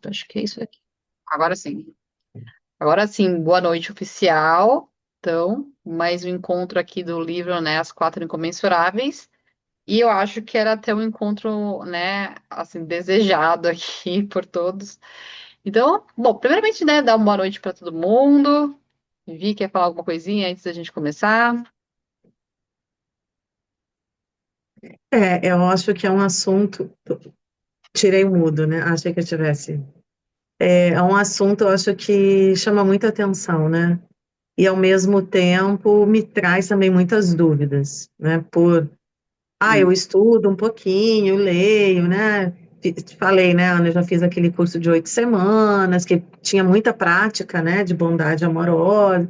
Acho que é isso aqui. Agora sim. Agora sim, boa noite oficial. Então, mais um encontro aqui do livro, né, As Quatro Incomensuráveis. E eu acho que era até um encontro, né, assim, desejado aqui por todos. Então, bom, primeiramente, né, dar uma boa noite para todo mundo. Vi, quer falar alguma coisinha antes da gente começar? Eu acho que é um assunto. Tirei o mudo, né? Achei que eu tivesse. É um assunto, eu acho que chama muita atenção, né? E ao mesmo tempo me traz também muitas dúvidas, né? Eu Hum. estudo um pouquinho, leio, né? Te falei, né, Ana, eu já fiz aquele curso de 8 semanas, que tinha muita prática, né, de bondade amorosa,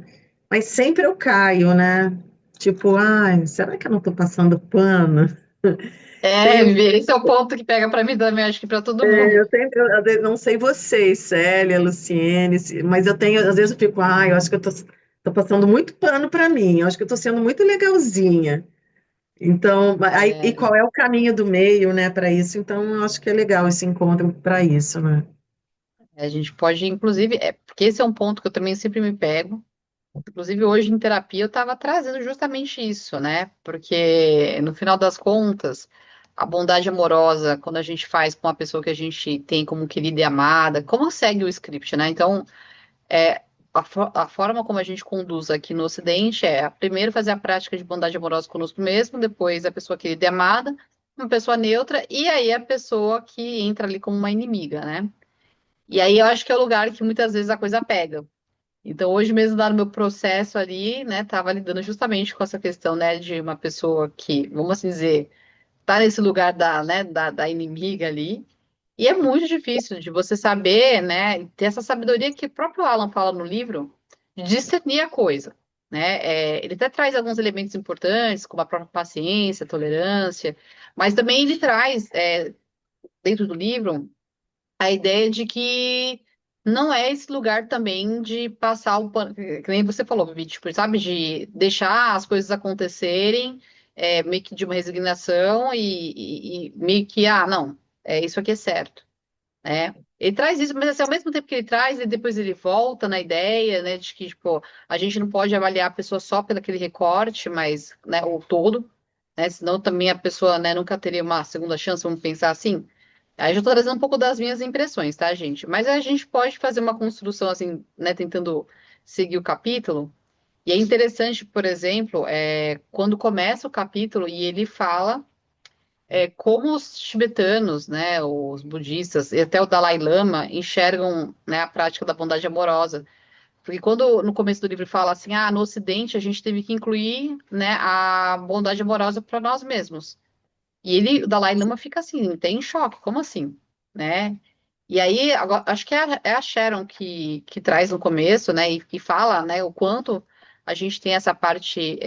mas sempre eu caio, né? Tipo, ai, será que eu não tô passando pano? É, Tem Vivi, esse é o ponto que pega para mim também, acho que para todo mundo. Eu sempre, às vezes, não sei vocês, Célia, Luciene, mas eu tenho, às vezes eu fico, eu acho que tô passando muito pano para mim, eu acho que eu tô sendo muito legalzinha. Então, e É, qual é o caminho do meio, né, para isso? Então, eu acho que é legal esse encontro para isso, né? a gente pode, inclusive, porque esse é um ponto que eu também sempre me pego. Inclusive, hoje em terapia eu estava trazendo justamente isso, né? Porque no final das contas, a bondade amorosa, quando a gente faz com a pessoa que a gente tem como querida e amada, como segue o script, né? Então, a forma como a gente conduz aqui no Ocidente é primeiro fazer a prática de bondade amorosa conosco mesmo, depois a pessoa querida e amada, uma pessoa neutra, e aí a pessoa que entra ali como uma inimiga, né? E aí eu acho que é o lugar que muitas vezes a coisa pega. Então, hoje mesmo, lá no meu processo ali, né, tava lidando justamente com essa questão, né, de uma pessoa que, vamos assim dizer, tá nesse lugar da, né, da inimiga ali. E é muito difícil de você saber, né, ter essa sabedoria que o próprio Alan fala no livro, de discernir a coisa, né? Ele até traz alguns elementos importantes, como a própria paciência, tolerância, mas também ele traz, dentro do livro, a ideia de que não é esse lugar também de passar o pano, que nem você falou, Vivi, tipo, sabe, de deixar as coisas acontecerem, meio que de uma resignação e meio que, não, isso aqui é certo, né? Ele traz isso, mas assim, ao mesmo tempo que ele traz, e depois ele volta na ideia, né, de que, tipo, a gente não pode avaliar a pessoa só pelo aquele recorte, mas, né, o todo, né, senão também a pessoa, né, nunca teria uma segunda chance, vamos pensar assim. Aí eu já tô trazendo um pouco das minhas impressões, tá, gente? Mas a gente pode fazer uma construção assim, né, tentando seguir o capítulo. E é interessante, por exemplo, quando começa o capítulo e ele fala como os tibetanos, né, os budistas e até o Dalai Lama enxergam, né, a prática da bondade amorosa. Porque quando no começo do livro fala assim, no Ocidente a gente teve que incluir, né, a bondade amorosa para nós mesmos. E ele, o Dalai Lama fica assim, tem em choque, como assim? Né? E aí, agora, acho que é a Sharon que traz no começo, né, e fala, né, o quanto a gente tem essa parte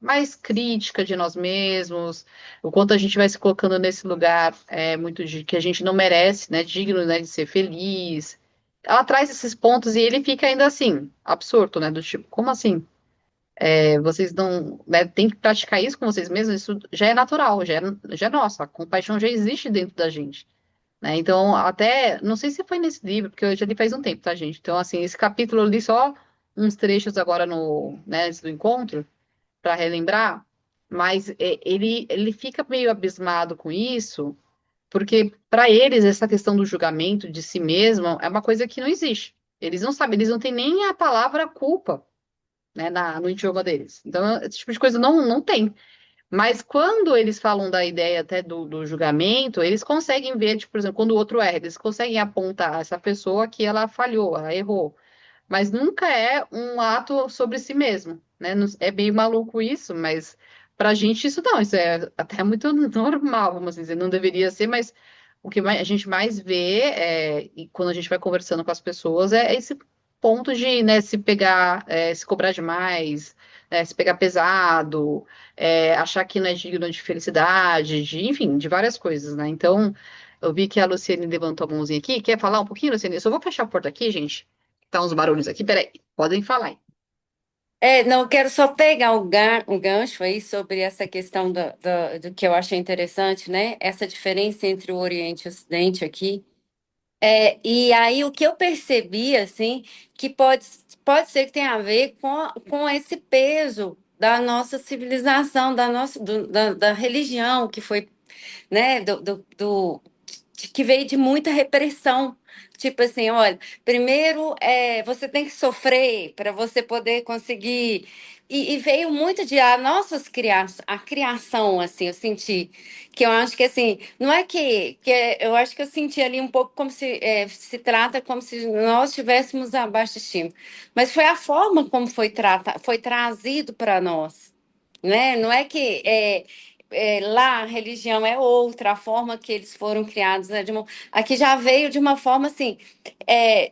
mais crítica de nós mesmos, o quanto a gente vai se colocando nesse lugar muito de que a gente não merece, né, digno, né, de ser feliz. Ela traz esses pontos e ele fica ainda assim, absurdo, né, do tipo, como assim? Vocês não, né, tem que praticar isso com vocês mesmos, isso já é natural, já é nosso, a compaixão já existe dentro da gente, né? Então, até, não sei se foi nesse livro, porque eu já li faz um tempo, tá, gente? Então, assim, esse capítulo eu li só uns trechos agora no, né, antes do encontro, para relembrar, mas ele fica meio abismado com isso, porque para eles essa questão do julgamento de si mesmo é uma coisa que não existe. Eles não sabem, eles não têm nem a palavra culpa, né, no idioma deles. Então, esse tipo de coisa não tem. Mas quando eles falam da ideia até do julgamento, eles conseguem ver, tipo, por exemplo, quando o outro erra, eles conseguem apontar essa pessoa que ela falhou, ela errou. Mas nunca é um ato sobre si mesmo, né? É meio maluco isso, mas pra gente isso não, isso é até muito normal, vamos dizer, não deveria ser, mas o que a gente mais vê e quando a gente vai conversando com as pessoas é esse ponto de, né, se pegar, se cobrar demais, se pegar pesado, achar que não é digno de felicidade, enfim, de várias coisas, né? Então, eu vi que a Luciene levantou a mãozinha aqui. Quer falar um pouquinho, Luciene? Eu só vou fechar a porta aqui, gente. Tá uns barulhos aqui, peraí. Podem falar aí. Não, eu quero só pegar o gancho aí sobre essa questão do que eu achei interessante, né? Essa diferença entre o Oriente e o Ocidente aqui. E aí o que eu percebi, assim, que pode ser que tenha a ver com esse peso da nossa civilização, da religião, que foi, né, que veio de muita repressão. Tipo assim, olha, primeiro você tem que sofrer para você poder conseguir. E veio muito de a criação, assim, eu senti. Que eu acho que assim, não é eu acho que eu senti ali um pouco como se trata como se nós estivéssemos abaixo de estima. Mas foi a forma como foi trazido para nós, né? Não é que lá a religião é outra, a forma que eles foram criados, né, aqui já veio de uma forma assim,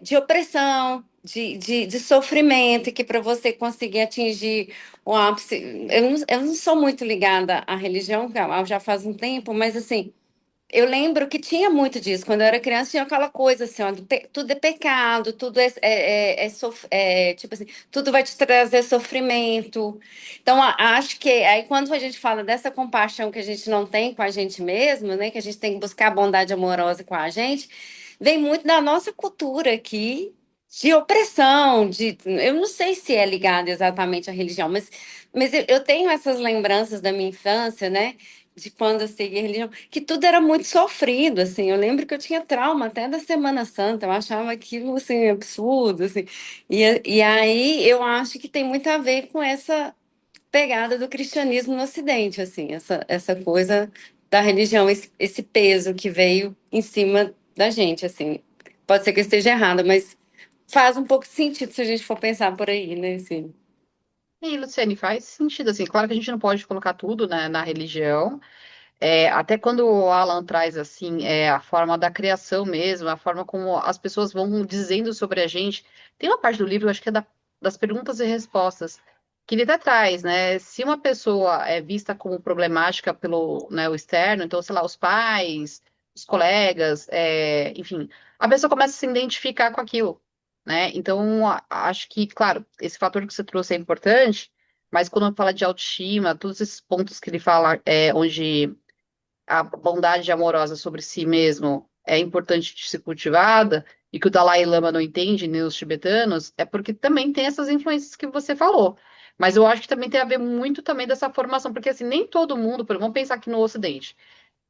de opressão, de sofrimento, e que para você conseguir atingir o ápice. Eu não sou muito ligada à religião, já faz um tempo, mas assim. Eu lembro que tinha muito disso. Quando eu era criança, tinha aquela coisa assim, ó, tudo é pecado, tudo tipo assim, tudo vai te trazer sofrimento. Então, acho que aí quando a gente fala dessa compaixão que a gente não tem com a gente mesmo, né, que a gente tem que buscar a bondade amorosa com a gente, vem muito da nossa cultura aqui de opressão, eu não sei se é ligado exatamente à religião, mas eu tenho essas lembranças da minha infância, né? De quando eu segui a religião, que tudo era muito sofrido, assim. Eu lembro que eu tinha trauma até da Semana Santa, eu achava aquilo, assim, absurdo, assim. E aí eu acho que tem muito a ver com essa pegada do cristianismo no Ocidente, assim, essa coisa da religião, esse peso que veio em cima da gente, assim. Pode ser que eu esteja errada, mas faz um pouco de sentido se a gente for pensar por aí, né, assim. E, Luciane, faz sentido, assim, claro que a gente não pode colocar tudo, né, na religião. Até quando o Alan traz assim, a forma da criação mesmo, a forma como as pessoas vão dizendo sobre a gente. Tem uma parte do livro, eu acho que é das perguntas e respostas, que ele até traz, né? Se uma pessoa é vista como problemática pelo, né, o externo, então, sei lá, os pais, os colegas, enfim, a pessoa começa a se identificar com aquilo, né? Então, acho que, claro, esse fator que você trouxe é importante, mas quando fala de autoestima, todos esses pontos que ele fala, onde a bondade amorosa sobre si mesmo é importante de ser cultivada e que o Dalai Lama não entende, nem os tibetanos, é porque também tem essas influências que você falou. Mas eu acho que também tem a ver muito também dessa formação, porque assim, nem todo mundo, vamos pensar aqui no Ocidente,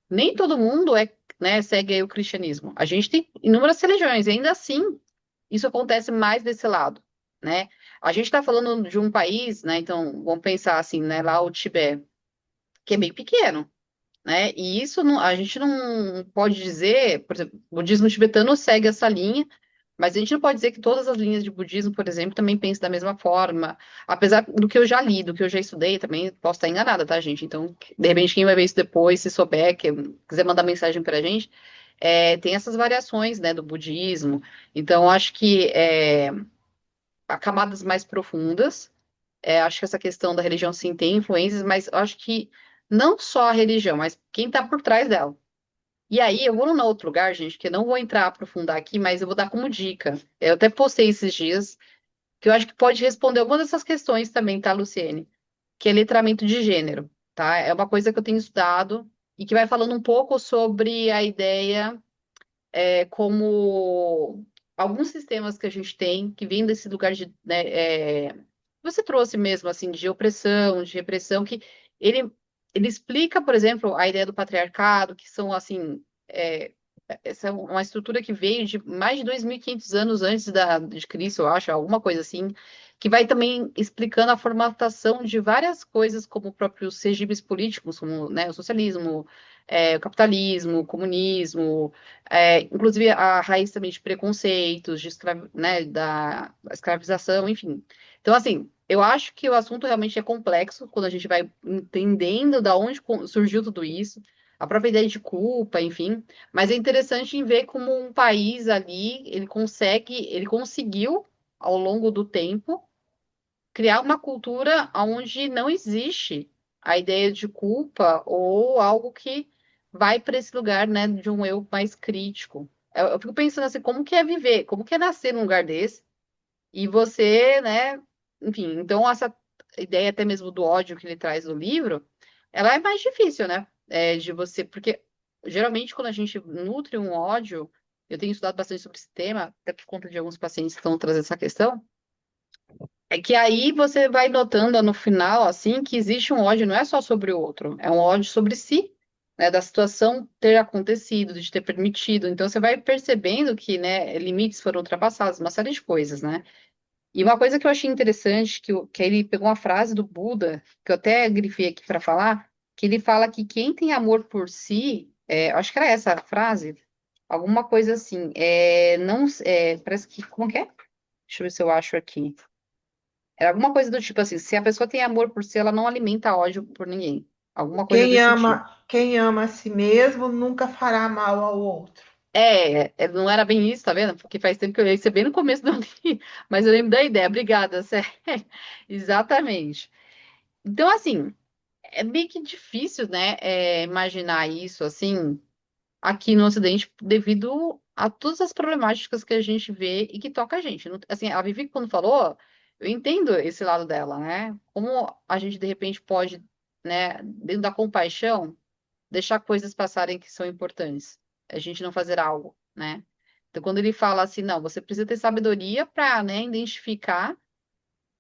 nem todo mundo né, segue aí o cristianismo. A gente tem inúmeras religiões, e ainda assim, isso acontece mais desse lado, né? A gente está falando de um país, né? Então, vamos pensar assim, né? Lá o Tibete, que é bem pequeno, né? E isso a gente não pode dizer, por exemplo, o budismo tibetano segue essa linha, mas a gente não pode dizer que todas as linhas de budismo, por exemplo, também pensam da mesma forma. Apesar do que eu já li, do que eu já estudei, também posso estar enganada, tá, gente? Então, de repente, quem vai ver isso depois, se souber, quiser mandar mensagem pra gente, tem essas variações, né, do budismo. Então, acho que há camadas mais profundas. Acho que essa questão da religião sim tem influências, mas eu acho que não só a religião, mas quem está por trás dela. E aí, eu vou num outro lugar, gente, que eu não vou entrar aprofundar aqui, mas eu vou dar como dica. Eu até postei esses dias, que eu acho que pode responder algumas dessas questões também, tá, Luciene? Que é letramento de gênero, tá? É uma coisa que eu tenho estudado e que vai falando um pouco sobre a ideia, como alguns sistemas que a gente tem, que vêm desse lugar de, né, você trouxe mesmo, assim, de opressão, de repressão, que ele, ele explica, por exemplo, a ideia do patriarcado, que são, assim, essa é uma estrutura que veio de mais de 2.500 anos antes de Cristo, eu acho, alguma coisa assim, que vai também explicando a formatação de várias coisas, como próprios regimes políticos, como, né, o socialismo, o capitalismo, o comunismo, inclusive a raiz também de preconceitos, né, da escravização, enfim. Então, assim, eu acho que o assunto realmente é complexo quando a gente vai entendendo da onde surgiu tudo isso, a própria ideia de culpa, enfim. Mas é interessante em ver como um país ali, ele conseguiu, ao longo do tempo, criar uma cultura onde não existe a ideia de culpa ou algo que vai para esse lugar, né, de um eu mais crítico. Eu fico pensando assim, como que é viver, como que é nascer num lugar desse, e você, né, enfim, então essa ideia até mesmo do ódio que ele traz no livro, ela é mais difícil, né, de você, porque geralmente quando a gente nutre um ódio, eu tenho estudado bastante sobre esse tema, até por conta de alguns pacientes que estão trazendo essa questão, é que aí você vai notando no final, assim, que existe um ódio, não é só sobre o outro, é um ódio sobre si, né, da situação ter acontecido, de ter permitido. Então você vai percebendo que, né, limites foram ultrapassados, uma série de coisas, né? E uma coisa que eu achei interessante, que ele pegou uma frase do Buda, que eu até grifei aqui para falar, que ele fala que quem tem amor por si, acho que era essa a frase, alguma coisa assim, não, parece que, como que é? Deixa eu ver se eu acho aqui. Era alguma coisa do tipo assim, se a pessoa tem amor por si, ela não alimenta ódio por ninguém. Alguma coisa desse tipo. Quem ama a si mesmo nunca fará mal ao outro. Não era bem isso, tá vendo? Porque faz tempo que eu ia ser bem no começo do livro, mas eu lembro da ideia. Obrigada, Sé. Exatamente. Então, assim, é meio que difícil, né, imaginar isso, assim, aqui no Ocidente, devido a todas as problemáticas que a gente vê e que toca a gente. Assim, a Vivi, quando falou, eu entendo esse lado dela, né? Como a gente, de repente, pode, né, dentro da compaixão, deixar coisas passarem que são importantes. A gente não fazer algo, né? Então, quando ele fala assim, não, você precisa ter sabedoria para, né, identificar,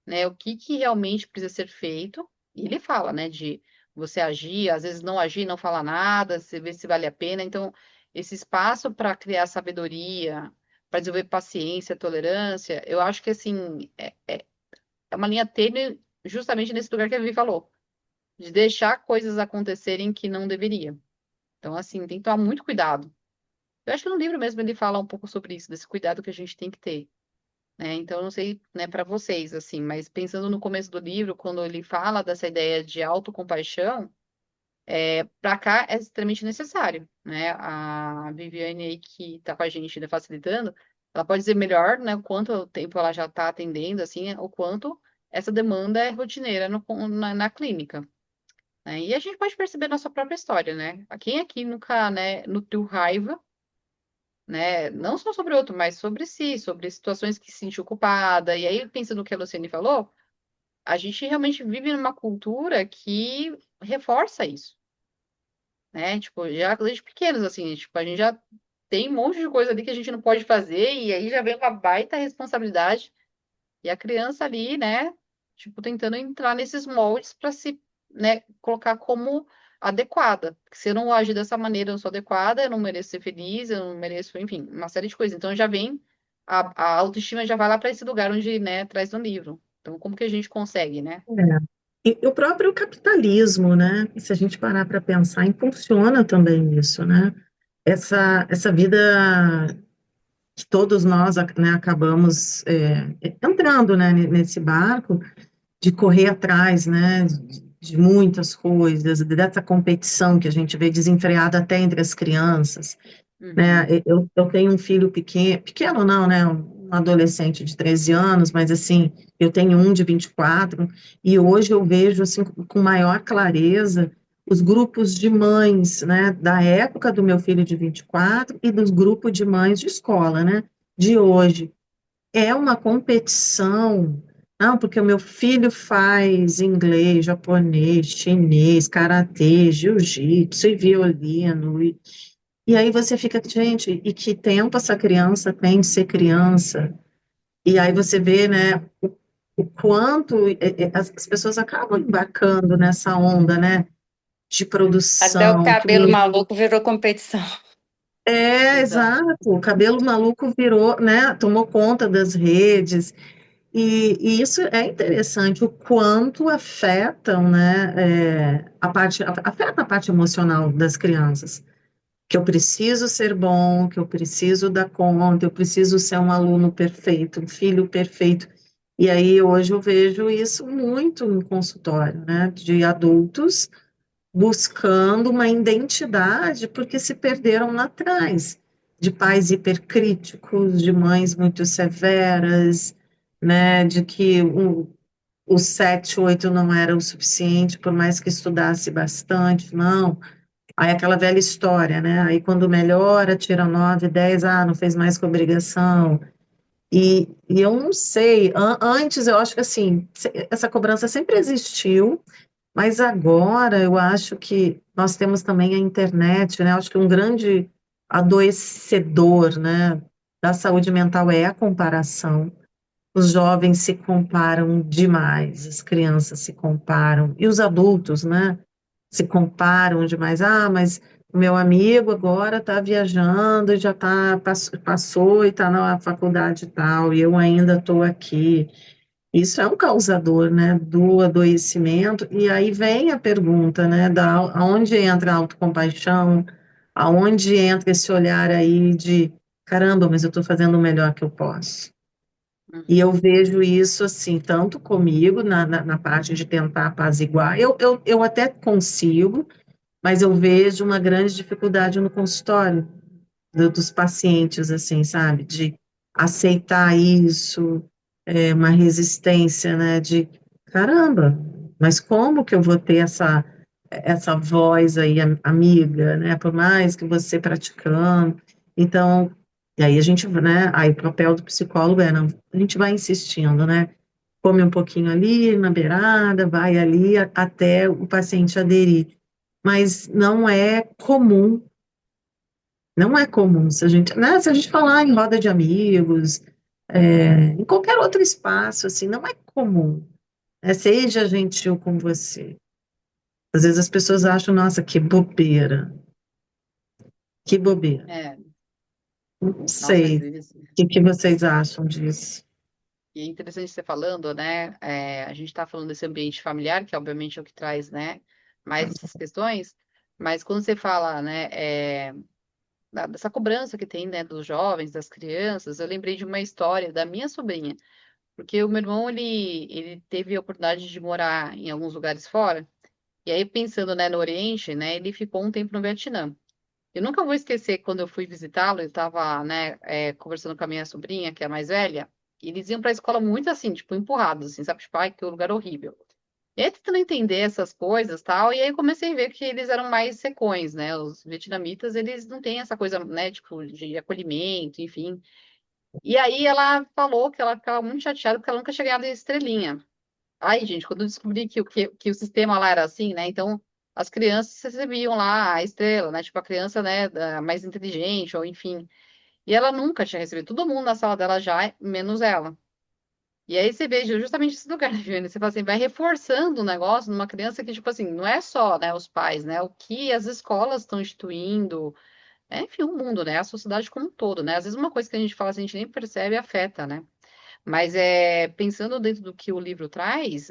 né, o que que realmente precisa ser feito. E ele fala, né, de você agir, às vezes não agir, não falar nada, você vê se vale a pena. Então, esse espaço para criar sabedoria, para desenvolver paciência, tolerância, eu acho que, assim, é uma linha tênue justamente nesse lugar que a Vivi falou, de deixar coisas acontecerem que não deveria. Então, assim, tem que tomar muito cuidado. Eu acho que no livro mesmo ele fala um pouco sobre isso, desse cuidado que a gente tem que ter, né? Então, eu não sei, né, para vocês, assim, mas pensando no começo do livro, quando ele fala dessa ideia de autocompaixão, para cá é extremamente necessário, né? A Viviane aí que está com a gente, né, facilitando, ela pode dizer melhor, né, o quanto tempo ela já está atendendo, assim, o quanto essa demanda é rotineira na clínica, né? E a gente pode perceber nossa própria história, né? Quem aqui nunca, né, nutriu raiva, né? Não só sobre o outro, mas sobre si, sobre situações que se sentiu culpada. E aí, pensando no que a Luciane falou, a gente realmente vive numa cultura que reforça isso, né? Tipo, já desde pequenos, assim, tipo, a gente já tem um monte de coisa ali que a gente não pode fazer, e aí já vem uma baita responsabilidade. E a criança ali, né, tipo, tentando entrar nesses moldes para se, né, colocar como adequada. Porque se eu não agir dessa maneira, eu não sou adequada, eu não mereço ser feliz, eu não mereço, enfim, uma série de coisas. Então já vem, a autoestima já vai lá para esse lugar onde, né, traz no livro. Então, como que a gente consegue, né? E o próprio capitalismo, né? Se a gente parar para pensar, impulsiona também isso, né? Essa vida que todos nós, né, acabamos entrando, né, nesse barco de correr atrás, né, de muitas coisas, dessa competição que a gente vê desenfreada até entre as crianças, né? Uhum, Eu tenho um filho pequeno, pequeno não, né? Um adolescente de 13 anos, mas assim, eu tenho um de 24, e hoje eu vejo assim, com maior clareza os grupos de mães, né? Da época do meu filho de 24 e dos grupos de mães de escola, né? De hoje. É uma competição. Não, porque o meu filho faz inglês, japonês, chinês, karatê, jiu-jitsu e violino, e aí você fica, gente, e que tempo essa criança tem de ser criança? E aí você vê, né, o quanto as pessoas acabam embarcando nessa onda, né, de Até o produção, que o cabelo menino... maluco virou competição. exato. Exato, o cabelo maluco virou, né, tomou conta das redes, e isso é interessante, o quanto afetam, né, afeta a parte emocional das crianças. Que eu preciso ser bom, que eu preciso dar conta, eu preciso ser um aluno perfeito, um filho perfeito. E aí hoje eu vejo isso muito no consultório, né, de adultos buscando uma identidade porque se perderam lá atrás, de pais hipercríticos, de mães muito severas, né, de que o 7, 8 não era o suficiente, por mais que estudasse bastante, não. Aí aquela velha história, né? Aí quando melhora, tira 9, 10, não fez mais que obrigação. E eu não sei, antes eu acho que assim, essa cobrança sempre existiu, mas agora eu acho que nós temos também a internet, né? Eu acho que um grande adoecedor, né, da saúde mental é a comparação. Os jovens se comparam demais, as crianças se comparam, e os adultos, né, se comparam demais. Ah, mas o meu amigo agora está viajando e já passou e está na faculdade e tal, e eu ainda estou aqui. Isso é um causador, né, do adoecimento, e aí vem a pergunta, né, aonde entra a autocompaixão, aonde entra esse olhar aí de, caramba, mas eu estou fazendo o melhor que eu posso. E eu Uhum. vejo isso, assim, tanto comigo, na parte de tentar apaziguar, eu até consigo, mas eu vejo uma grande dificuldade no consultório, dos pacientes, assim, sabe? De aceitar isso, uma resistência, né? De caramba, mas como que eu vou ter essa voz aí, amiga, né? Por mais que você praticando. Então, e aí a gente, né? Aí o papel do psicólogo não, a gente vai insistindo, né? Come um pouquinho ali na beirada, vai ali até o paciente aderir. Mas não é comum, não é comum se a gente, né, se a gente falar em roda de amigos, em qualquer outro espaço, assim, não é comum. Seja gentil com você. Às vezes as pessoas acham, nossa, que bobeira, que bobeira. É, Não nossa, às sei, o vezes. que vocês acham disso? E é interessante você falando, né? A gente está falando desse ambiente familiar, que obviamente é o que traz, né, mais essas questões, mas quando você fala, né, dessa cobrança que tem, né, dos jovens, das crianças, eu lembrei de uma história da minha sobrinha, porque o meu irmão, ele teve a oportunidade de morar em alguns lugares fora, e aí pensando, né, no Oriente, né, ele ficou um tempo no Vietnã. Eu nunca vou esquecer quando eu fui visitá-lo, eu estava, né, conversando com a minha sobrinha, que é a mais velha, e eles iam para a escola muito assim, tipo, empurrados, assim, sabe? Tipo, ai, que lugar horrível. E aí, tentando entender essas coisas, tal, e aí eu comecei a ver que eles eram mais secões, né? Os vietnamitas, eles não têm essa coisa, né, tipo, de acolhimento, enfim. E aí ela falou que ela ficava muito chateada porque ela nunca tinha ganhado estrelinha. Ai, gente, quando eu descobri que o sistema lá era assim, né? Então, as crianças recebiam lá a estrela, né? Tipo, a criança, né, mais inteligente, ou enfim. E ela nunca tinha recebido. Todo mundo na sala dela já, menos ela. E aí você vê justamente esse lugar, né, Viviane? Você fala assim, vai reforçando o negócio numa criança que, tipo assim, não é só, né, os pais, né? O que as escolas estão instituindo, enfim, o mundo, né? A sociedade como um todo, né? Às vezes uma coisa que a gente fala, assim, a gente nem percebe, afeta, né? Mas pensando dentro do que o livro traz,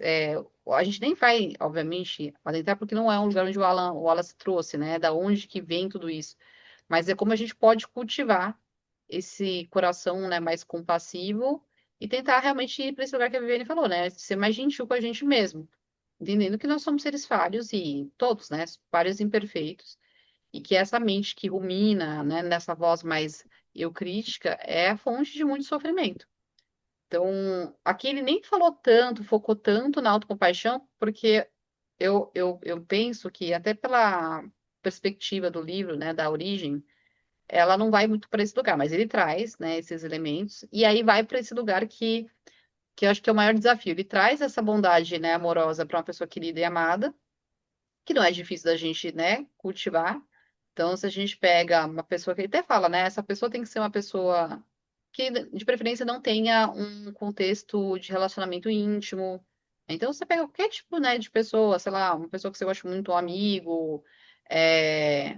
a gente nem vai, obviamente, adentrar porque não é um lugar onde o Wallace trouxe, né? Da onde que vem tudo isso. Mas é como a gente pode cultivar esse coração, né, mais compassivo e tentar realmente ir para esse lugar que a Viviane falou, né? Ser mais gentil com a gente mesmo, entendendo que nós somos seres falhos e todos, né? Falhos e imperfeitos. E que essa mente que rumina, né, nessa voz mais eu crítica, é a fonte de muito sofrimento. Então, aqui ele nem falou tanto, focou tanto na autocompaixão, porque eu penso que, até pela perspectiva do livro, né, da origem, ela não vai muito para esse lugar, mas ele traz, né, esses elementos, e aí vai para esse lugar que eu acho que é o maior desafio. Ele traz essa bondade, né, amorosa para uma pessoa querida e amada, que não é difícil da gente, né, cultivar. Então, se a gente pega uma pessoa que ele até fala, né, essa pessoa tem que ser uma pessoa que, de preferência, não tenha um contexto de relacionamento íntimo. Então, você pega qualquer tipo, né, de pessoa, sei lá, uma pessoa que você gosta muito, um amigo,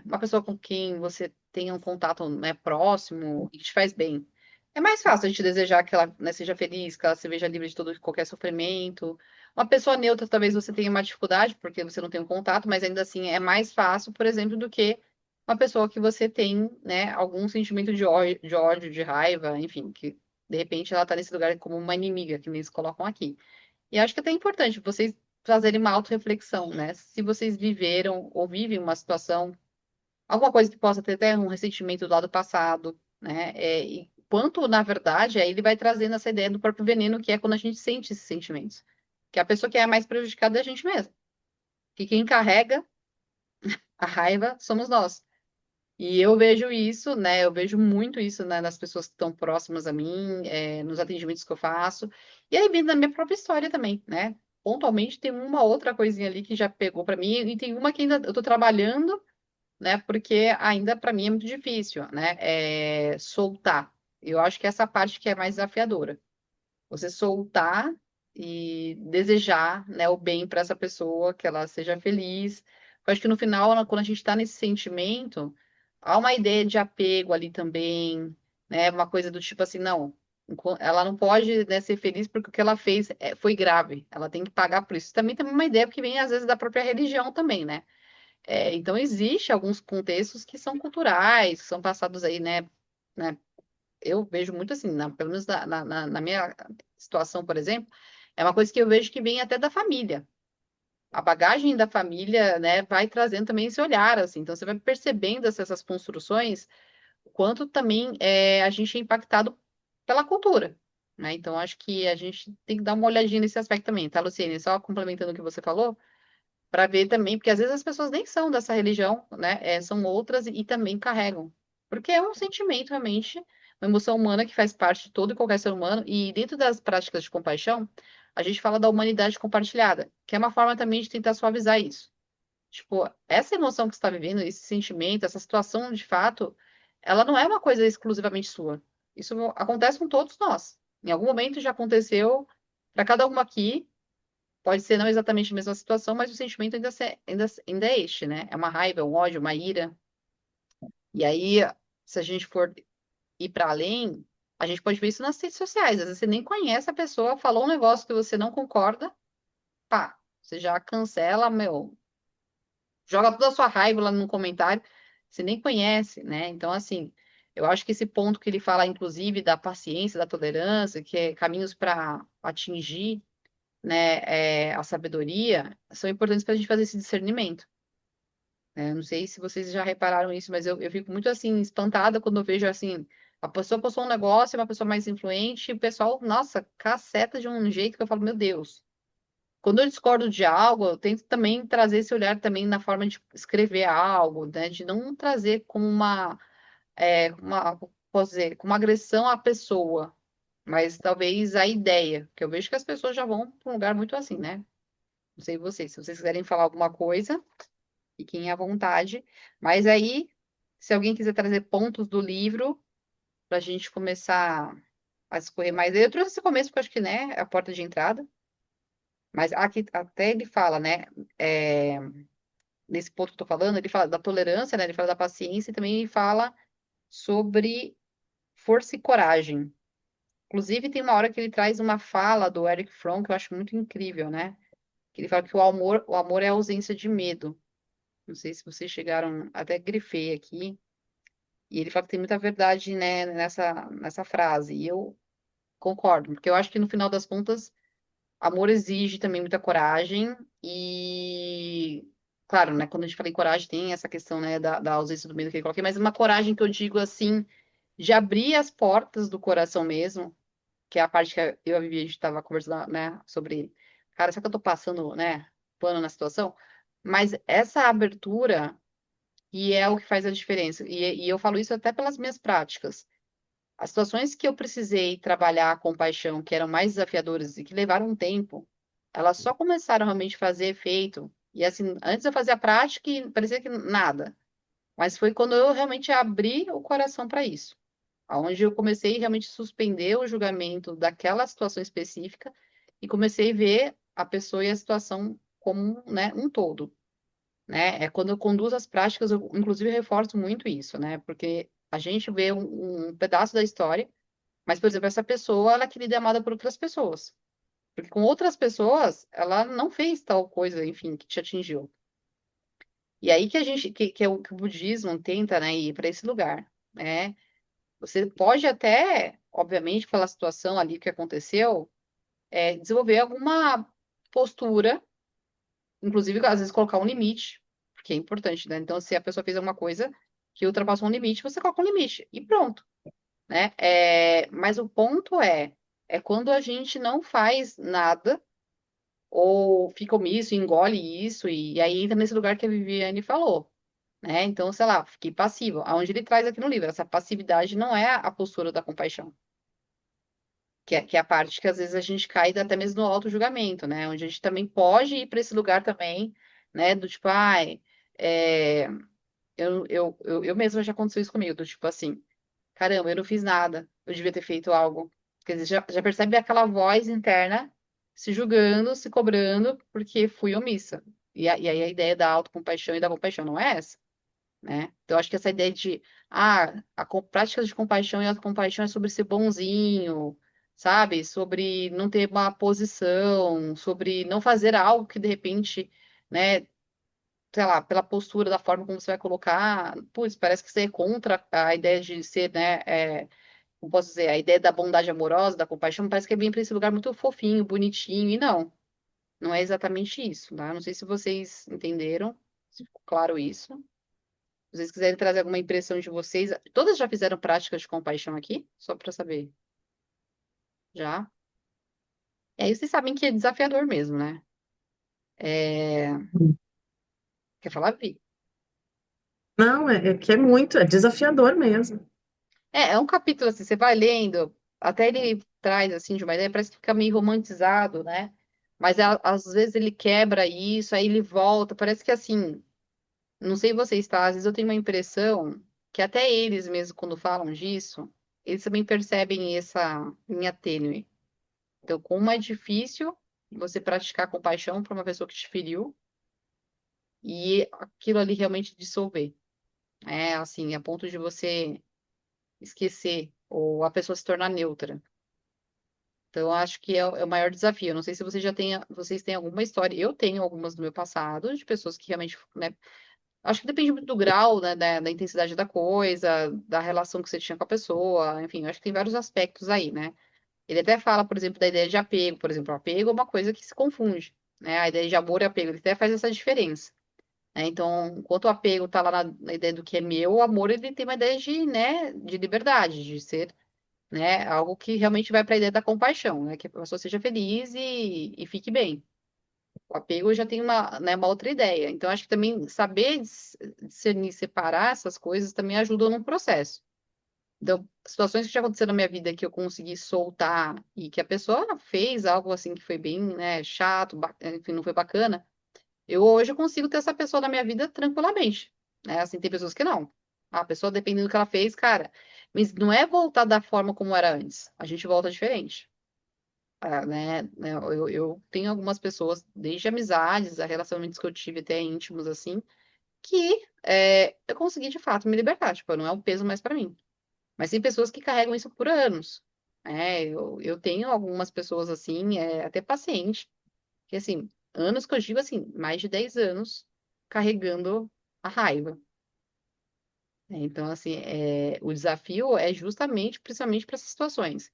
uma pessoa com quem você tenha um contato, né, próximo e que te faz bem. É mais fácil a gente desejar que ela, né, seja feliz, que ela se veja livre de todo qualquer sofrimento. Uma pessoa neutra, talvez você tenha uma dificuldade, porque você não tem um contato, mas ainda assim é mais fácil, por exemplo, do que uma pessoa que você tem, né, algum sentimento de ódio, de raiva, enfim, que de repente ela tá nesse lugar como uma inimiga, que eles colocam aqui. E acho que é até importante vocês fazerem uma autorreflexão, né? Se vocês viveram ou vivem uma situação, alguma coisa que possa ter até um ressentimento do lado passado, né? E quanto, na verdade, aí ele vai trazendo essa ideia do próprio veneno, que é quando a gente sente esses sentimentos. Que a pessoa que é a mais prejudicada é a gente mesmo. Que quem carrega a raiva somos nós. E eu vejo isso, né? Eu vejo muito isso, né, nas pessoas que estão próximas a mim, nos atendimentos que eu faço. E aí, vindo da minha própria história também, né? Pontualmente, tem uma outra coisinha ali que já pegou para mim, e tem uma que ainda eu tô trabalhando, né? Porque ainda para mim é muito difícil, né? Soltar. Eu acho que essa parte que é mais desafiadora. Você soltar e desejar, né, o bem para essa pessoa, que ela seja feliz. Eu acho que no final, quando a gente está nesse sentimento, há uma ideia de apego ali também, né? Uma coisa do tipo assim, não, ela não pode, né, ser feliz porque o que ela fez foi grave. Ela tem que pagar por isso. Também tem uma ideia que vem às vezes da própria religião também, né? Então existe alguns contextos que são culturais, que são passados aí, né, eu vejo muito assim, pelo menos na minha situação, por exemplo, é uma coisa que eu vejo que vem até da família. A bagagem da família, né, vai trazendo também esse olhar, assim. Então, você vai percebendo essas construções, o quanto também a gente é impactado pela cultura, né? Então, acho que a gente tem que dar uma olhadinha nesse aspecto também, tá, Luciene? Só complementando o que você falou, para ver também, porque às vezes as pessoas nem são dessa religião, né? São outras e também carregam. Porque é um sentimento, realmente, uma emoção humana que faz parte de todo e qualquer ser humano. E dentro das práticas de compaixão, a gente fala da humanidade compartilhada, que é uma forma também de tentar suavizar isso. Tipo, essa emoção que você está vivendo, esse sentimento, essa situação de fato, ela não é uma coisa exclusivamente sua. Isso acontece com todos nós. Em algum momento já aconteceu para cada um aqui. Pode ser não exatamente a mesma situação, mas o sentimento ainda é este, né? É uma raiva, um ódio, uma ira. E aí, se a gente for ir para além, a gente pode ver isso nas redes sociais. Às vezes você nem conhece a pessoa, falou um negócio que você não concorda, pá, você já cancela, meu, joga toda a sua raiva lá no comentário, você nem conhece, né? Então, assim, eu acho que esse ponto que ele fala, inclusive, da paciência, da tolerância, que é caminhos para atingir, né, a sabedoria, são importantes para a gente fazer esse discernimento. Né? Não sei se vocês já repararam isso, mas eu fico muito assim, espantada quando eu vejo assim, a pessoa postou um negócio, é uma pessoa mais influente, e o pessoal, nossa, caceta de um jeito que eu falo, meu Deus. Quando eu discordo de algo, eu tento também trazer esse olhar também na forma de escrever algo, né? De não trazer como posso dizer, como uma agressão à pessoa, mas talvez a ideia, que eu vejo que as pessoas já vão para um lugar muito assim, né? Não sei vocês, se vocês quiserem falar alguma coisa, fiquem à vontade. Mas aí, se alguém quiser trazer pontos do livro para a gente começar a escorrer mais, eu trouxe esse começo porque eu acho que, né, é a porta de entrada. Mas aqui até ele fala, né, é, nesse ponto que eu tô falando, ele fala da tolerância, né, ele fala da paciência e também ele fala sobre força e coragem. Inclusive, tem uma hora que ele traz uma fala do Eric Fromm que eu acho muito incrível, né? Que ele fala que o amor é a ausência de medo. Não sei se vocês chegaram, até grifei aqui, e ele fala que tem muita verdade, né, nessa frase, e eu concordo, porque eu acho que no final das contas, amor exige também muita coragem, e, claro, né, quando a gente fala em coragem, tem essa questão, né, da ausência do medo que ele coloquei, mas uma coragem que eu digo assim, de abrir as portas do coração mesmo, que é a parte que eu e a Vivi, a gente estava conversando, né, sobre, cara, será que eu tô passando, né, pano na situação? Mas essa abertura e é o que faz a diferença. E eu falo isso até pelas minhas práticas. As situações que eu precisei trabalhar com paixão, que eram mais desafiadoras e que levaram um tempo, elas só começaram realmente a fazer efeito. E assim, antes eu fazia a prática e parecia que nada. Mas foi quando eu realmente abri o coração para isso. Onde eu comecei realmente a suspender o julgamento daquela situação específica e comecei a ver a pessoa e a situação como, né, um todo, né? Quando eu conduzo as práticas, eu inclusive reforço muito isso, né? Porque a gente vê um pedaço da história, mas, por exemplo, essa pessoa, ela é querida e amada por outras pessoas. Porque com outras pessoas, ela não fez tal coisa, enfim, que te atingiu. E aí que a gente, que é o que o budismo tenta, né, ir para esse lugar, né? Você pode até, obviamente, pela situação ali que aconteceu, desenvolver alguma postura, inclusive, às vezes, colocar um limite, porque é importante, né? Então, se a pessoa fez alguma coisa que ultrapassou um limite, você coloca um limite e pronto, né? Mas o ponto é quando a gente não faz nada ou fica omisso, engole isso e aí entra nesse lugar que a Viviane falou, né? Então, sei lá, fiquei passivo. Aonde ele traz aqui no livro, essa passividade não é a postura da compaixão. Que é a parte que às vezes a gente cai até mesmo no auto-julgamento, né? Onde a gente também pode ir para esse lugar também, né? Do tipo, ai, é, eu mesma já aconteceu isso comigo, do tipo assim, caramba, eu não fiz nada, eu devia ter feito algo. Quer dizer, já percebe aquela voz interna se julgando, se cobrando, porque fui omissa. E aí a ideia da autocompaixão e da compaixão não é essa, né? Então, eu acho que essa ideia de, prática de compaixão e autocompaixão é sobre ser bonzinho, sabe? Sobre não ter uma posição, sobre não fazer algo que de repente, né, sei lá, pela postura, da forma como você vai colocar, putz, parece que você é contra a ideia de ser, né, como posso dizer, a ideia da bondade amorosa, da compaixão, parece que é bem para esse lugar muito fofinho, bonitinho, e não, não é exatamente isso, tá? Não sei se vocês entenderam, se ficou claro isso. Se vocês quiserem trazer alguma impressão de vocês, todas já fizeram práticas de compaixão aqui? Só para saber. Já? E aí vocês sabem que é desafiador mesmo, né? É... Quer falar, Vi? Não, é que é muito, é desafiador mesmo. É um capítulo assim, você vai lendo, até ele traz assim de uma ideia, parece que fica meio romantizado, né? Mas às vezes ele quebra isso, aí ele volta, parece que assim, não sei vocês, tá? Às vezes eu tenho uma impressão que até eles mesmos, quando falam disso, eles também percebem essa linha tênue. Então, como é difícil você praticar compaixão para uma pessoa que te feriu e aquilo ali realmente dissolver. É assim, a ponto de você esquecer ou a pessoa se tornar neutra. Então, eu acho que é o maior desafio. Eu não sei se vocês têm alguma história. Eu tenho algumas do meu passado, de pessoas que realmente, né? Acho que depende muito do grau, né, da intensidade da coisa, da relação que você tinha com a pessoa. Enfim, eu acho que tem vários aspectos aí, né? Ele até fala, por exemplo, da ideia de apego. Por exemplo, o apego é uma coisa que se confunde, né? A ideia de amor e apego, ele até faz essa diferença, né? Então, enquanto o apego está lá na ideia do que é meu, o amor, ele tem uma ideia de, né, de liberdade, de ser, né, algo que realmente vai para a ideia da compaixão, né? Que a pessoa seja feliz e fique bem. O apego já tem uma, né, uma outra ideia. Então, acho que também saber discernir, separar essas coisas também ajuda no processo. Então, situações que já aconteceram na minha vida que eu consegui soltar e que a pessoa fez algo assim que foi bem, né, chato, enfim, não foi bacana, eu hoje consigo ter essa pessoa na minha vida tranquilamente, né? Assim, tem pessoas que não. A pessoa, dependendo do que ela fez, cara, mas não é voltar da forma como era antes. A gente volta diferente. Eu tenho algumas pessoas, desde amizades, a relacionamentos que eu tive até íntimos, assim, que eu consegui, de fato, me libertar. Tipo, não é um peso mais pra mim. Mas tem pessoas que carregam isso por anos. Eu tenho algumas pessoas assim, até paciente, que assim, anos que eu digo assim, mais de 10 anos carregando a raiva. Então, assim, o desafio é justamente, principalmente para essas situações.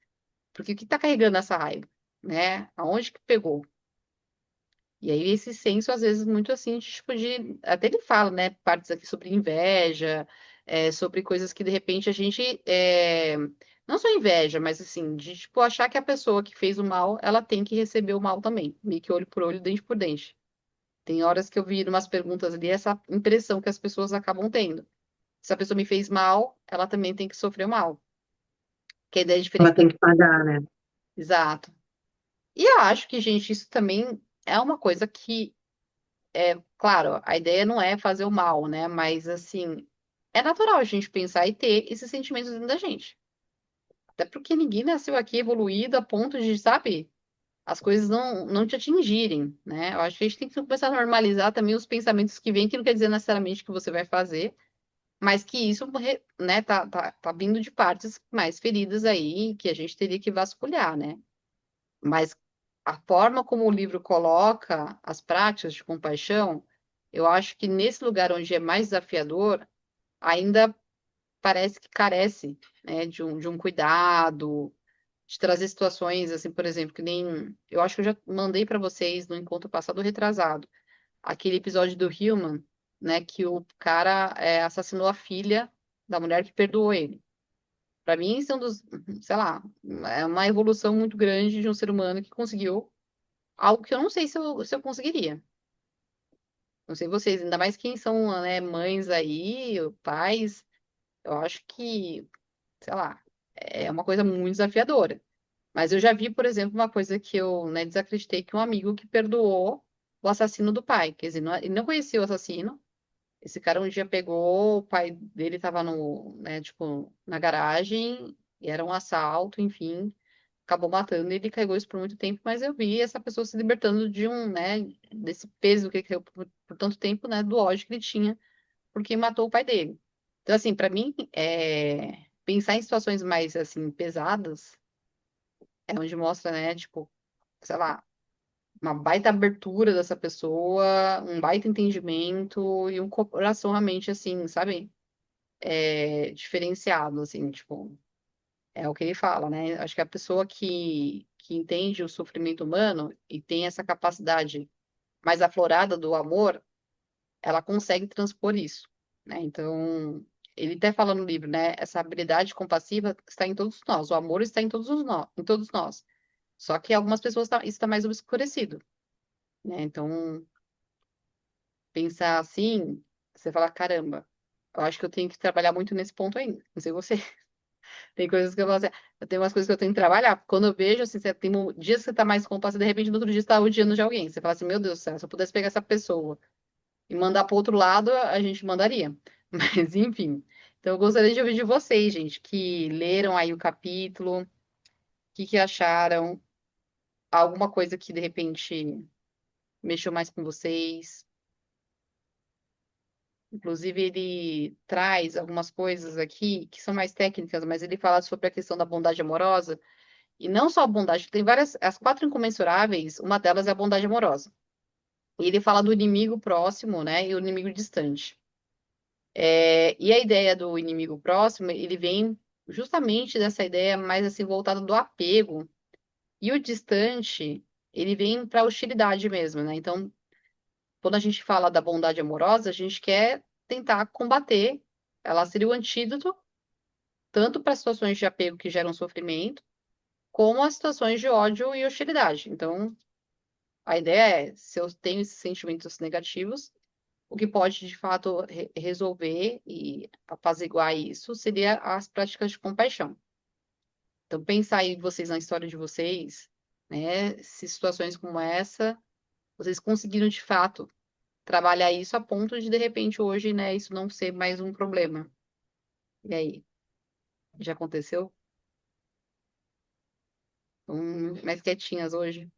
Porque o que está carregando essa raiva? Né? Aonde que pegou? E aí esse senso, às vezes, muito assim, tipo de... Até ele fala, né, partes aqui sobre inveja, sobre coisas que, de repente, a gente... não só inveja, mas assim, de, tipo, achar que a pessoa que fez o mal, ela tem que receber o mal também. Meio que olho por olho, dente por dente. Tem horas que eu vi umas perguntas ali, essa impressão que as pessoas acabam tendo. Se a pessoa me fez mal, ela também tem que sofrer o mal. Que a ideia é Ela diferente da... tem que pagar, né? Exato. E eu acho que, gente, isso também é uma coisa que claro, a ideia não é fazer o mal, né? Mas assim, é natural a gente pensar e ter esses sentimentos dentro da gente. Até porque ninguém nasceu aqui evoluído a ponto de, sabe, as coisas não te atingirem, né? Eu acho que a gente tem que começar a normalizar também os pensamentos que vêm, que não quer dizer necessariamente que você vai fazer, mas que isso, né, tá vindo de partes mais feridas aí, que a gente teria que vasculhar, né? Mas a forma como o livro coloca as práticas de compaixão, eu acho que nesse lugar onde é mais desafiador, ainda parece que carece, né, de um cuidado, de trazer situações, assim, por exemplo, que nem. Eu acho que eu já mandei para vocês no encontro passado retrasado, aquele episódio do Human, né, que o cara assassinou a filha da mulher que perdoou ele. Para mim, isso é um dos, sei lá, é uma evolução muito grande de um ser humano que conseguiu algo que eu não sei se eu conseguiria. Não sei vocês, ainda mais quem são, né, mães aí, pais, eu acho que, sei lá, é uma coisa muito desafiadora. Mas eu já vi, por exemplo, uma coisa que eu, né, desacreditei, que um amigo que perdoou o assassino do pai. Quer dizer, ele não conhecia o assassino, Esse cara um dia pegou, o pai dele tava no, né, tipo, na garagem, e era um assalto, enfim, acabou matando, e ele carregou isso por muito tempo, mas eu vi essa pessoa se libertando de um, né, desse peso que ele carregou por tanto tempo, né, do ódio que ele tinha porque matou o pai dele. Então, assim, pra mim, pensar em situações mais, assim, pesadas, é onde mostra, né, tipo, sei lá, uma baita abertura dessa pessoa, um baita entendimento e um coração realmente, assim, sabe? Diferenciado, assim, tipo, é o que ele fala, né? Acho que a pessoa que entende o sofrimento humano e tem essa capacidade mais aflorada do amor, ela consegue transpor isso, né? Então, ele até fala no livro, né? Essa habilidade compassiva está em todos nós, o amor está em todos nós. Só que algumas pessoas isso está mais obscurecido, né? Então, pensar assim, você fala, caramba, eu acho que eu tenho que trabalhar muito nesse ponto ainda. Não sei você. Tem coisas que eu falo assim, eu tenho umas coisas que eu tenho que trabalhar. Quando eu vejo, assim, você tem dias que você tá mais compassivo, de repente no outro dia você tá odiando de alguém. Você fala assim, meu Deus do céu, se eu pudesse pegar essa pessoa e mandar para outro lado, a gente mandaria. Mas, enfim. Então, eu gostaria de ouvir de vocês, gente, que leram aí o capítulo, o que acharam, alguma coisa que de repente mexeu mais com vocês. Inclusive, ele traz algumas coisas aqui que são mais técnicas, mas ele fala sobre a questão da bondade amorosa. E não só a bondade, tem várias, as quatro incomensuráveis, uma delas é a bondade amorosa. E ele fala do inimigo próximo, né, e o inimigo distante. E a ideia do inimigo próximo, ele vem justamente dessa ideia mais assim voltada do apego. E o distante, ele vem para a hostilidade mesmo, né? Então, quando a gente fala da bondade amorosa, a gente quer tentar combater. Ela seria o antídoto tanto para situações de apego que geram sofrimento, como as situações de ódio e hostilidade. Então, a ideia é, se eu tenho esses sentimentos negativos, o que pode, de fato, resolver e apaziguar isso seria as práticas de compaixão. Então, pensar aí vocês na história de vocês, né? Se situações como essa, vocês conseguiram, de fato, trabalhar isso a ponto de repente, hoje, né, isso não ser mais um problema. E aí, já aconteceu? Mais quietinhas hoje.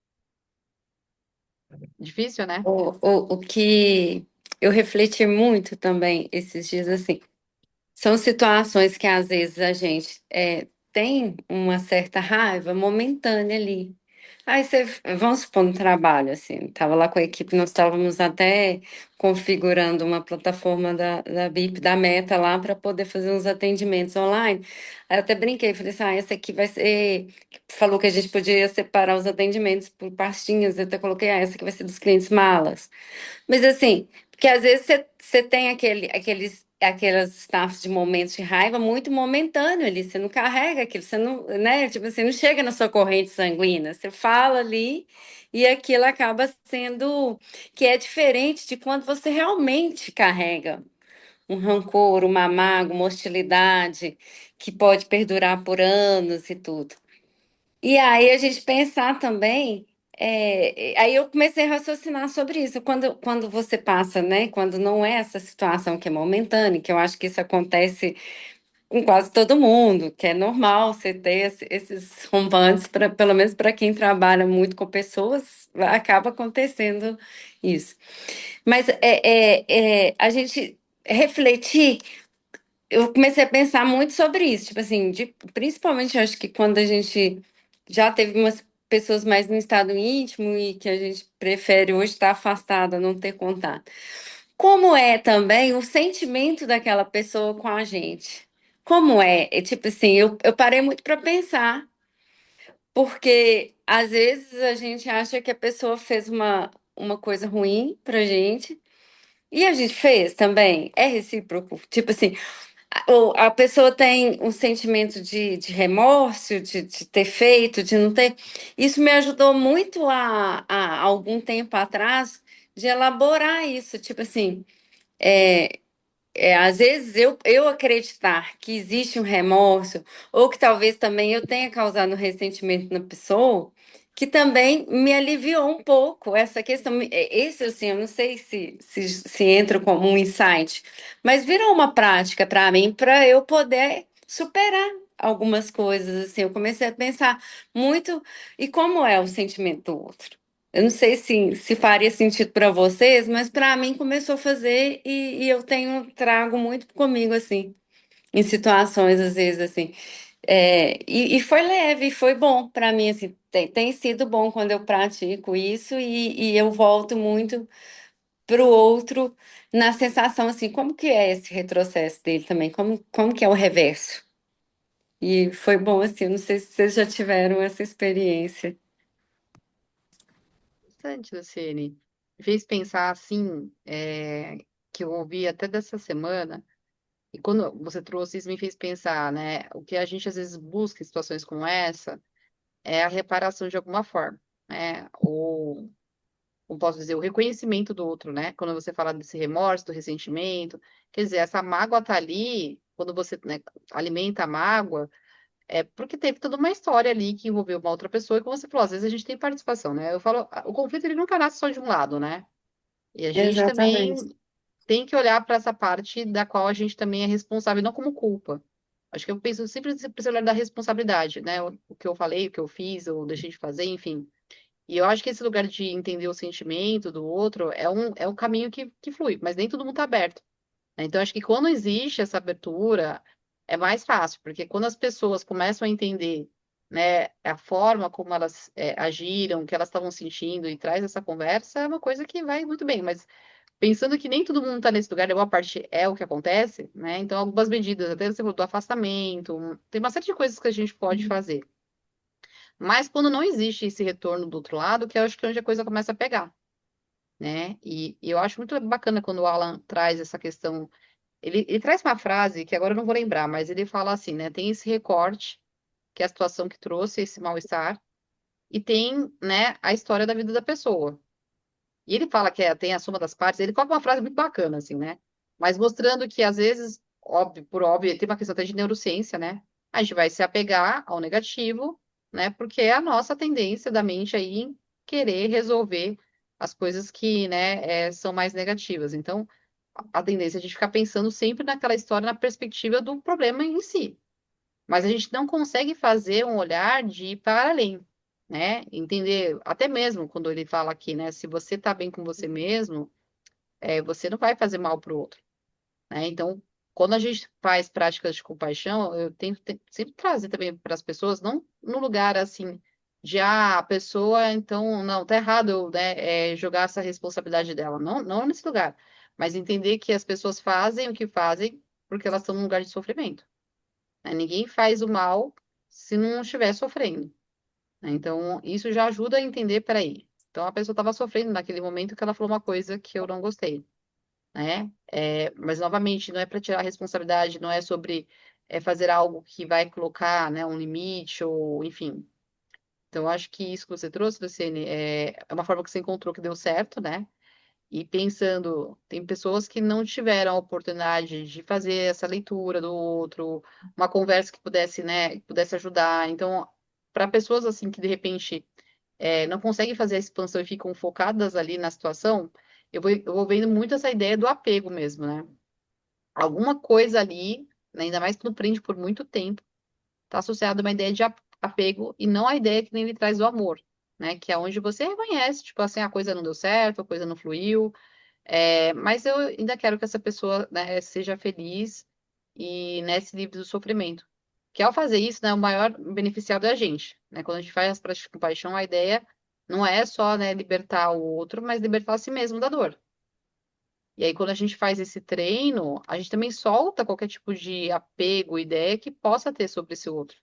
Difícil, né? O que eu refleti muito também esses dias, assim, são situações que às vezes a gente tem uma certa raiva momentânea ali. Aí você, vamos supor, no trabalho, assim, estava lá com a equipe, nós estávamos até configurando uma plataforma da BIP, da Meta lá, para poder fazer uns atendimentos online. Aí eu até brinquei, falei assim, essa aqui vai ser. Falou que a gente podia separar os atendimentos por pastinhas, eu até coloquei, essa aqui vai ser dos clientes malas. Mas assim, porque às vezes você tem aquelas staffs de momentos de raiva muito momentâneo ali, você não carrega aquilo, você não, né? Tipo assim, não chega na sua corrente sanguínea, você fala ali e aquilo acaba sendo que é diferente de quando você realmente carrega um rancor, uma mágoa, uma hostilidade que pode perdurar por anos e tudo. E aí a gente pensar também, aí eu comecei a raciocinar sobre isso. Quando você passa, né? Quando não é essa situação que é momentânea, que eu acho que isso acontece com quase todo mundo, que é normal você ter esses rompantes, pelo menos para quem trabalha muito com pessoas, acaba acontecendo isso. Mas a gente refletir eu comecei a pensar muito sobre isso, tipo assim, principalmente eu acho que quando a gente já teve umas pessoas mais no estado íntimo e que a gente prefere hoje estar afastada, não ter contato. Como é também o sentimento daquela pessoa com a gente? Como é? Tipo assim, eu parei muito para pensar, porque às vezes a gente acha que a pessoa fez uma coisa ruim pra gente, e a gente fez também. É recíproco. Tipo assim, ou a pessoa tem um sentimento de remorso, de ter feito, de não ter. Isso me ajudou muito a algum tempo atrás de elaborar isso. Tipo assim, às vezes eu acreditar que existe um remorso, ou que talvez também eu tenha causado um ressentimento na pessoa, que também me aliviou um pouco essa questão. Esse, assim, eu não sei se entra como um insight, mas virou uma prática para mim, para eu poder superar algumas coisas, assim. Eu comecei a pensar muito, e como é o sentimento do outro? Eu não sei se faria sentido para vocês, mas para mim começou a fazer e eu trago muito comigo assim, em situações às vezes assim. E foi leve, foi bom para mim assim. Tem sido bom quando eu pratico isso e eu volto muito pro outro na sensação assim, como que é esse retrocesso dele também? Como que é o reverso? E foi bom assim, eu não sei se vocês já tiveram essa experiência. Interessante, Luciene. Me fez pensar assim, que eu ouvi até dessa semana, e quando você trouxe isso, me fez pensar, né? O que a gente às vezes busca em situações como essa é a reparação de alguma forma, né? Ou, como posso dizer, o reconhecimento do outro, né? Quando você fala desse remorso, do ressentimento, quer dizer, essa mágoa tá ali, quando você, né, alimenta a mágoa, é porque teve toda uma história ali que envolveu uma outra pessoa, e como você falou, às vezes a gente tem participação, né? Eu falo, o conflito ele nunca nasce só de um lado, né? E a gente Exatamente. também tem que olhar para essa parte da qual a gente também é responsável, não como culpa. Acho que eu penso sempre nesse olhar da responsabilidade, né? O que eu falei, o que eu fiz, ou deixei de fazer, enfim. E eu acho que esse lugar de entender o sentimento do outro é um caminho que flui, mas nem todo mundo está aberto, né? Então, acho que quando existe essa abertura, é mais fácil, porque quando as pessoas começam a entender, né, a forma como elas agiram, o que elas estavam sentindo e traz essa conversa, é uma coisa que vai muito bem, mas pensando que nem todo mundo está nesse lugar, e boa parte é o que acontece, né? Então, algumas medidas, até você falou do afastamento, tem uma série de coisas que a gente pode fazer. Mas quando não existe esse retorno do outro lado, que eu acho que é onde a coisa começa a pegar, né? E eu acho muito bacana quando o Alan traz essa questão. Ele traz uma frase que agora eu não vou lembrar, mas ele fala assim, né? Tem esse recorte, que é a situação que trouxe esse mal-estar, e tem, né, a história da vida da pessoa. E ele fala que tem a soma das partes, ele coloca uma frase muito bacana, assim, né? Mas mostrando que, às vezes, óbvio, por óbvio, tem uma questão até de neurociência, né? A gente vai se apegar ao negativo, né? Porque é a nossa tendência da mente aí em querer resolver as coisas que, né, são mais negativas. Então, a tendência é a gente ficar pensando sempre naquela história, na perspectiva do problema em si. Mas a gente não consegue fazer um olhar de ir para além, né? Entender, até mesmo quando ele fala aqui, né? Se você está bem com você mesmo, você não vai fazer mal para o outro, né? Então, quando a gente faz práticas de compaixão, eu tenho sempre trazer também para as pessoas, não no lugar assim de a pessoa, então, não, tá errado, né, jogar essa responsabilidade dela. Não, não nesse lugar, mas entender que as pessoas fazem o que fazem porque elas estão num lugar de sofrimento, né? Ninguém faz o mal se não estiver sofrendo, né? Então, isso já ajuda a entender, peraí. Então, a pessoa estava sofrendo naquele momento que ela falou uma coisa que eu não gostei, né? Mas, novamente, não é para tirar a responsabilidade, não é sobre fazer algo que vai colocar, né, um limite, ou enfim. Então, eu acho que isso que você trouxe, Luciene, é uma forma que você encontrou que deu certo, né? E pensando, tem pessoas que não tiveram a oportunidade de fazer essa leitura do outro, uma conversa que pudesse, né, que pudesse ajudar. Então, para pessoas assim que de repente não conseguem fazer a expansão e ficam focadas ali na situação, eu vou vendo muito essa ideia do apego mesmo, né? Alguma coisa ali, né, ainda mais quando prende por muito tempo, está associada a uma ideia de apego e não a ideia que nem ele traz do amor, né? Que é onde você reconhece, tipo assim, a coisa não deu certo, a coisa não fluiu, mas eu ainda quero que essa pessoa, né, seja feliz e, né, se livre do sofrimento. Que ao fazer isso, né, o maior beneficiado é a gente, né? Quando a gente faz as práticas de compaixão, a ideia não é só, né, libertar o outro, mas libertar a si mesmo da dor. E aí, quando a gente faz esse treino, a gente também solta qualquer tipo de apego, ideia que possa ter sobre esse outro,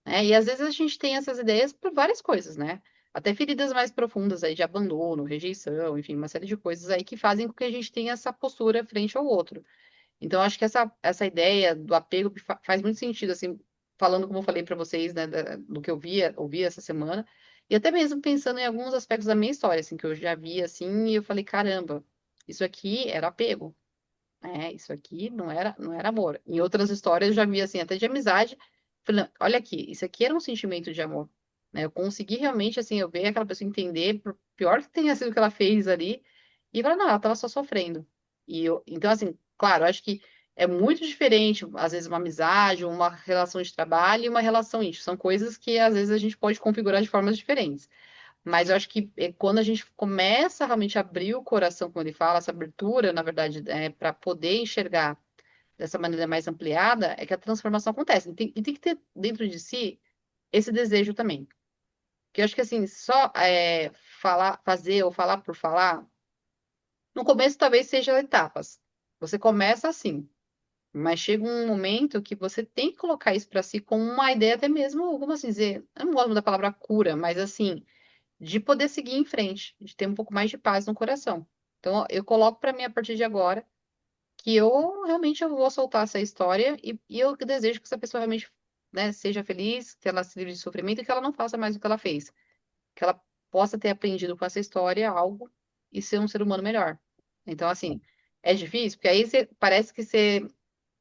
né? E às vezes a gente tem essas ideias por várias coisas, né? Até feridas mais profundas aí de abandono, rejeição, enfim, uma série de coisas aí que fazem com que a gente tenha essa postura frente ao outro. Então, acho que essa ideia do apego faz muito sentido, assim, falando como eu falei para vocês, né, do que eu ouvi essa semana, e até mesmo pensando em alguns aspectos da minha história, assim, que eu já vi, assim, e eu falei, caramba, isso aqui era apego, Isso aqui não era amor. Em outras histórias eu já vi assim, até de amizade, falando, olha aqui, isso aqui era um sentimento de amor, né? Eu consegui realmente assim, eu ver aquela pessoa entender, por pior que tenha sido o que ela fez ali, e falar, não, ela estava só sofrendo. Então assim, claro, eu acho que é muito diferente, às vezes uma amizade, uma relação de trabalho e uma relação íntima. São coisas que às vezes a gente pode configurar de formas diferentes. Mas eu acho que quando a gente começa a realmente abrir o coração, como ele fala, essa abertura, na verdade, para poder enxergar dessa maneira mais ampliada, é que a transformação acontece. E tem que ter dentro de si esse desejo também. Porque eu acho que assim, só falar, fazer ou falar por falar, no começo talvez seja etapas. Você começa assim, mas chega um momento que você tem que colocar isso para si como uma ideia até mesmo, como assim dizer, eu não gosto da palavra cura, mas assim de poder seguir em frente, de ter um pouco mais de paz no coração. Então, eu coloco para mim a partir de agora que eu realmente eu vou soltar essa história e eu desejo que essa pessoa realmente, né, seja feliz, que ela se livre de sofrimento e que ela não faça mais o que ela fez. Que ela possa ter aprendido com essa história algo e ser um ser humano melhor. Então, assim, é difícil, porque aí parece que você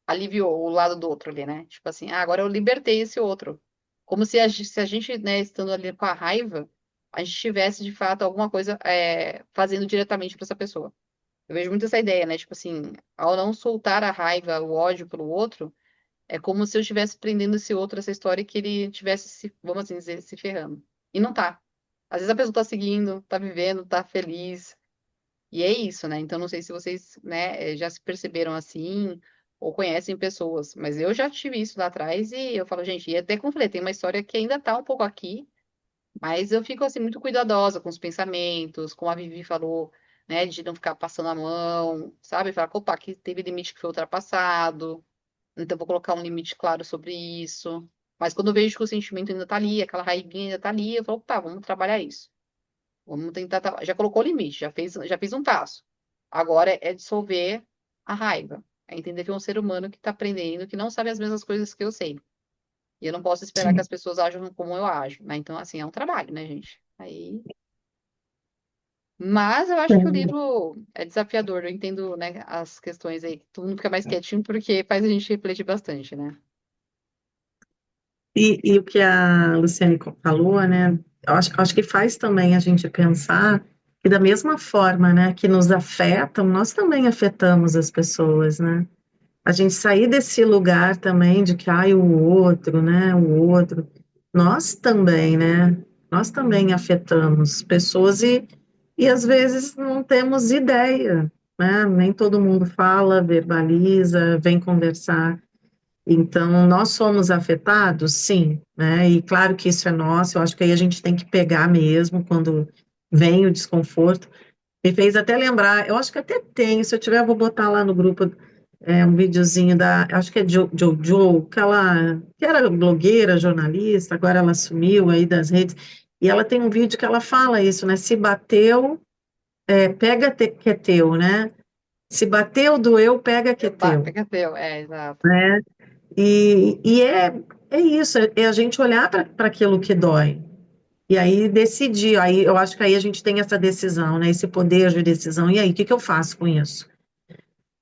aliviou o lado do outro ali, né? Tipo assim, agora eu libertei esse outro. Como se a gente, né, estando ali com a raiva, a gente tivesse de fato alguma coisa fazendo diretamente para essa pessoa. Eu vejo muito essa ideia, né? Tipo assim, ao não soltar a raiva, o ódio pelo outro, é como se eu estivesse prendendo esse outro, essa história que ele tivesse, vamos assim dizer, se ferrando. E não tá. Às vezes a pessoa tá seguindo, tá vivendo, tá feliz, e é isso, né? Então, não sei se vocês, né, já se perceberam assim ou conhecem pessoas, mas eu já tive isso lá atrás e eu falo, gente, e até como eu falei, tem uma história que ainda tá um pouco aqui, mas eu fico, assim, muito cuidadosa com os pensamentos, como a Vivi falou, né, de não ficar passando a mão, sabe? Falar, opa, aqui teve limite que foi ultrapassado, então vou colocar um limite claro sobre isso. Mas quando eu vejo que o sentimento ainda tá ali, aquela raivinha ainda tá ali, eu falo, opa, vamos trabalhar isso. Vamos tentar. Já colocou o limite, já fez um passo. Agora é dissolver a raiva. É entender que é um ser humano que está aprendendo, que não sabe as mesmas coisas que eu sei. E eu não posso esperar que Sim. as pessoas ajam como eu ajo, né? Então, assim, é um trabalho, né, gente? Mas eu acho que o livro é desafiador. Eu entendo, né, as questões aí. Todo mundo fica mais quietinho porque faz a gente refletir bastante, né? E o que a Luciane falou, né? Eu acho que faz também a gente pensar que da mesma forma, né, que nos afetam, nós também afetamos as pessoas, né? A gente sair desse lugar também de que, ai, o outro, né, o outro. Nós também, né? Nós também afetamos pessoas e às vezes não temos ideia, né? Nem todo mundo fala, verbaliza, vem conversar. Então, nós somos afetados, sim, né? E claro que isso é nosso, eu acho que aí a gente tem que pegar mesmo quando vem o desconforto. Me fez até lembrar, eu acho que até tem, se eu tiver, eu vou botar lá no grupo um videozinho da, acho que é Jojo, que era blogueira, jornalista, agora ela sumiu aí das redes, e ela tem um vídeo que ela fala isso, né? Se bateu, pega que é teu, né? Se bateu, doeu, pega que é teu, Pega teu, exato. né? E é isso, é a gente olhar para aquilo que dói. E aí decidir, aí eu acho que aí a gente tem essa decisão, né? Esse poder de decisão. E aí, o que que eu faço com isso?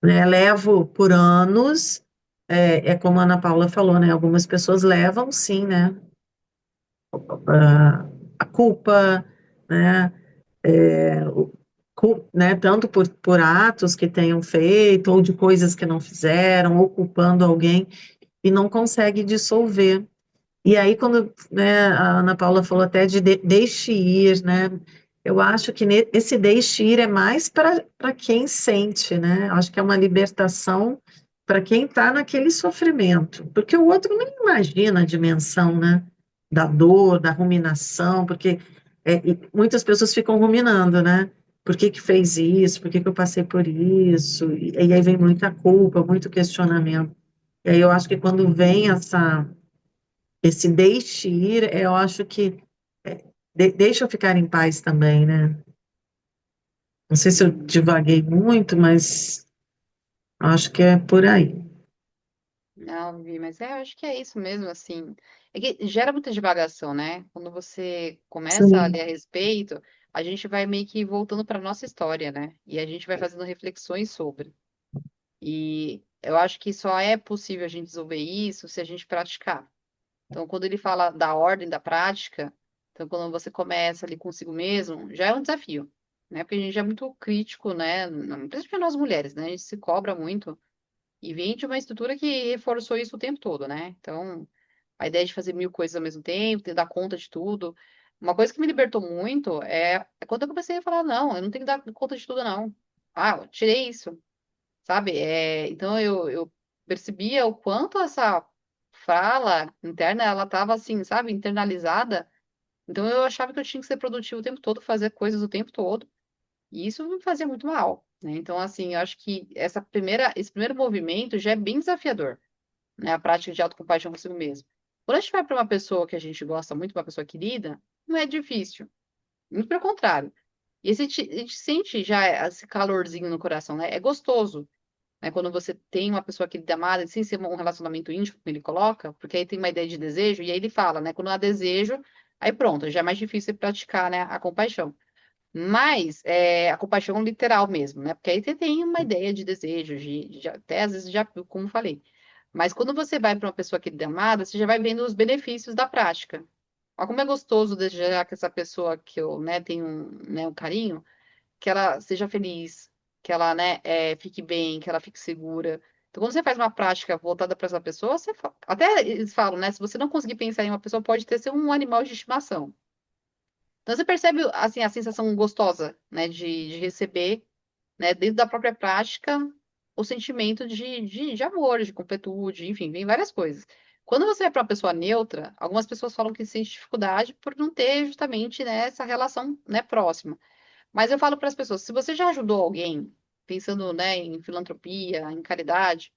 Né? Levo por anos, é como a Ana Paula falou, né? Algumas pessoas levam, sim, né? A culpa, né? Né? Tanto por atos que tenham feito, ou de coisas que não fizeram, ou culpando alguém, e não consegue dissolver. E aí, quando, né, a Ana Paula falou até de deixe ir, né? Eu acho que esse deixe ir é mais para quem sente, né? Eu acho que é uma libertação para quem está naquele sofrimento, porque o outro não imagina a dimensão, né? Da dor, da ruminação, porque e muitas pessoas ficam ruminando, né? Por que que fez isso? Por que que eu passei por isso? E aí vem muita culpa, muito questionamento. E aí eu acho que quando vem esse deixe ir, eu acho que deixa eu ficar em paz também, né? Não sei se eu divaguei muito, mas acho que é por aí. Não, Vi, mas eu acho que é isso mesmo, assim. É que gera muita divagação, né? Quando você começa a Sim, ler a respeito, a gente vai meio que voltando para nossa história, né? E a gente vai fazendo reflexões sobre. E eu acho que só é possível a gente desenvolver isso se a gente praticar. Então, quando ele fala da ordem da prática, então quando você começa ali consigo mesmo, já é um desafio, né? Porque a gente é muito crítico, né? Principalmente nós mulheres, né? A gente se cobra muito e vem de uma estrutura que reforçou isso o tempo todo, né? Então, a ideia de fazer mil coisas ao mesmo tempo, de dar conta de tudo. Uma coisa que me libertou muito é quando eu comecei a falar, não, eu não tenho que dar conta de tudo, não. Ah, eu tirei isso, sabe? Então eu percebia o quanto essa fala interna, ela estava assim, sabe, internalizada. Então eu achava que eu tinha que ser produtivo o tempo todo, fazer coisas o tempo todo, e isso me fazia muito mal, né? Então, assim, eu acho que esse primeiro movimento já é bem desafiador, né? A prática de autocompaixão consigo mesmo. Quando a gente vai para uma pessoa que a gente gosta muito, uma pessoa querida, não é difícil. Muito pelo contrário. E a gente sente já esse calorzinho no coração, né? É gostoso, né? Quando você tem uma pessoa querida amada, sem ser um relacionamento íntimo, como ele coloca, porque aí tem uma ideia de desejo, e aí ele fala, né? Quando há desejo, aí pronto, já é mais difícil você praticar, né, a compaixão. Mas a compaixão literal mesmo, né? Porque aí você tem uma ideia de desejo, até às vezes já, como falei. Mas quando você vai para uma pessoa querida amada, você já vai vendo os benefícios da prática. Olha como é gostoso desejar que essa pessoa que eu, né, tenho um carinho, que ela seja feliz, que ela, né, fique bem, que ela fique segura. Então, quando você faz uma prática voltada para essa pessoa, até eles falam, né, se você não conseguir pensar em uma pessoa, pode ter ser um animal de estimação. Então, você percebe, assim, a sensação gostosa, né, de receber, né, dentro da própria prática, o sentimento de amor, de completude, enfim, vem várias coisas. Quando você é para uma pessoa neutra, algumas pessoas falam que sente dificuldade por não ter justamente, né, essa relação, né, próxima. Mas eu falo para as pessoas, se você já ajudou alguém, pensando, né, em filantropia, em caridade,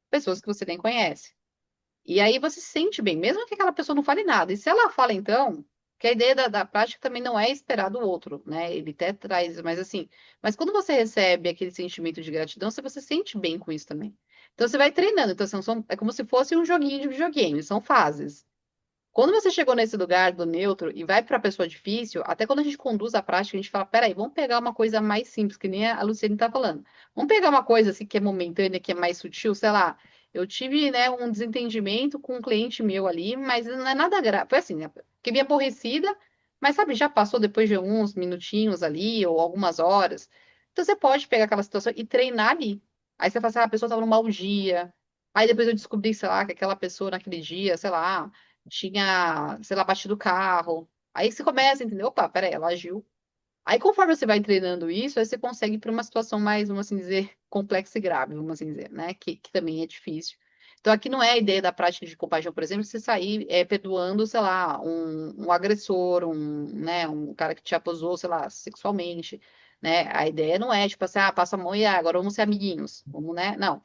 pessoas que você nem conhece. E aí você se sente bem, mesmo que aquela pessoa não fale nada. E se ela fala, então, que a ideia da prática também não é esperar do outro, né? Ele até traz, mas assim, mas quando você recebe aquele sentimento de gratidão, você se sente bem com isso também. Então você vai treinando. Então, é como se fosse um joguinho de videogame, são fases. Quando você chegou nesse lugar do neutro e vai para a pessoa difícil, até quando a gente conduz a prática, a gente fala: peraí, vamos pegar uma coisa mais simples, que nem a Luciane está falando. Vamos pegar uma coisa assim que é momentânea, que é mais sutil, sei lá. Eu tive, né, um desentendimento com um cliente meu ali, mas não é nada grave. Foi assim, né? Fiquei bem aborrecida, mas sabe, já passou depois de uns minutinhos ali, ou algumas horas. Então você pode pegar aquela situação e treinar ali. Aí você fala assim: ah, a pessoa estava num mau dia. Aí depois eu descobri, sei lá, que aquela pessoa naquele dia, sei lá tinha, sei lá, batido o carro. Aí você começa a entender, opa, peraí, ela agiu. Aí conforme você vai treinando isso, aí você consegue ir para uma situação mais, vamos assim dizer, complexa e grave, vamos assim dizer, né? Que também é difícil. Então aqui não é a ideia da prática de compaixão, por exemplo, você sair perdoando, sei lá, um agressor, né, um cara que te abusou, sei lá, sexualmente, né? A ideia não é, tipo assim, ah, passa a mão e agora vamos ser amiguinhos, vamos, né? Não.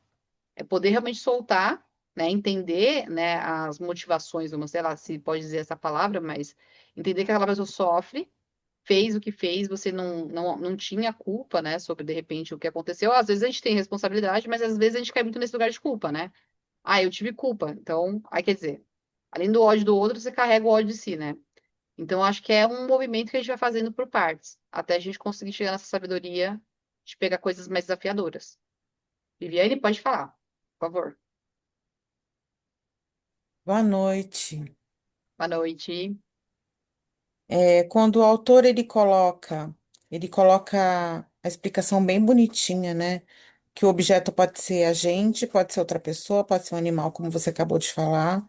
É poder realmente soltar, né, entender, né, as motivações, não sei lá se pode dizer essa palavra, mas entender que aquela pessoa sofre, fez o que fez, você não tinha culpa, né, sobre de repente o que aconteceu. Às vezes a gente tem responsabilidade, mas às vezes a gente cai muito nesse lugar de culpa, né? Ah, eu tive culpa, então, aí quer dizer, além do ódio do outro, você carrega o ódio de si, né? Então, acho que é um movimento que a gente vai fazendo por partes, até a gente conseguir chegar nessa sabedoria de pegar coisas mais desafiadoras. Viviane, pode falar, por favor. Boa noite. Boa noite. Quando o autor ele coloca a explicação bem bonitinha, né? Que o objeto pode ser a gente, pode ser outra pessoa, pode ser um animal, como você acabou de falar.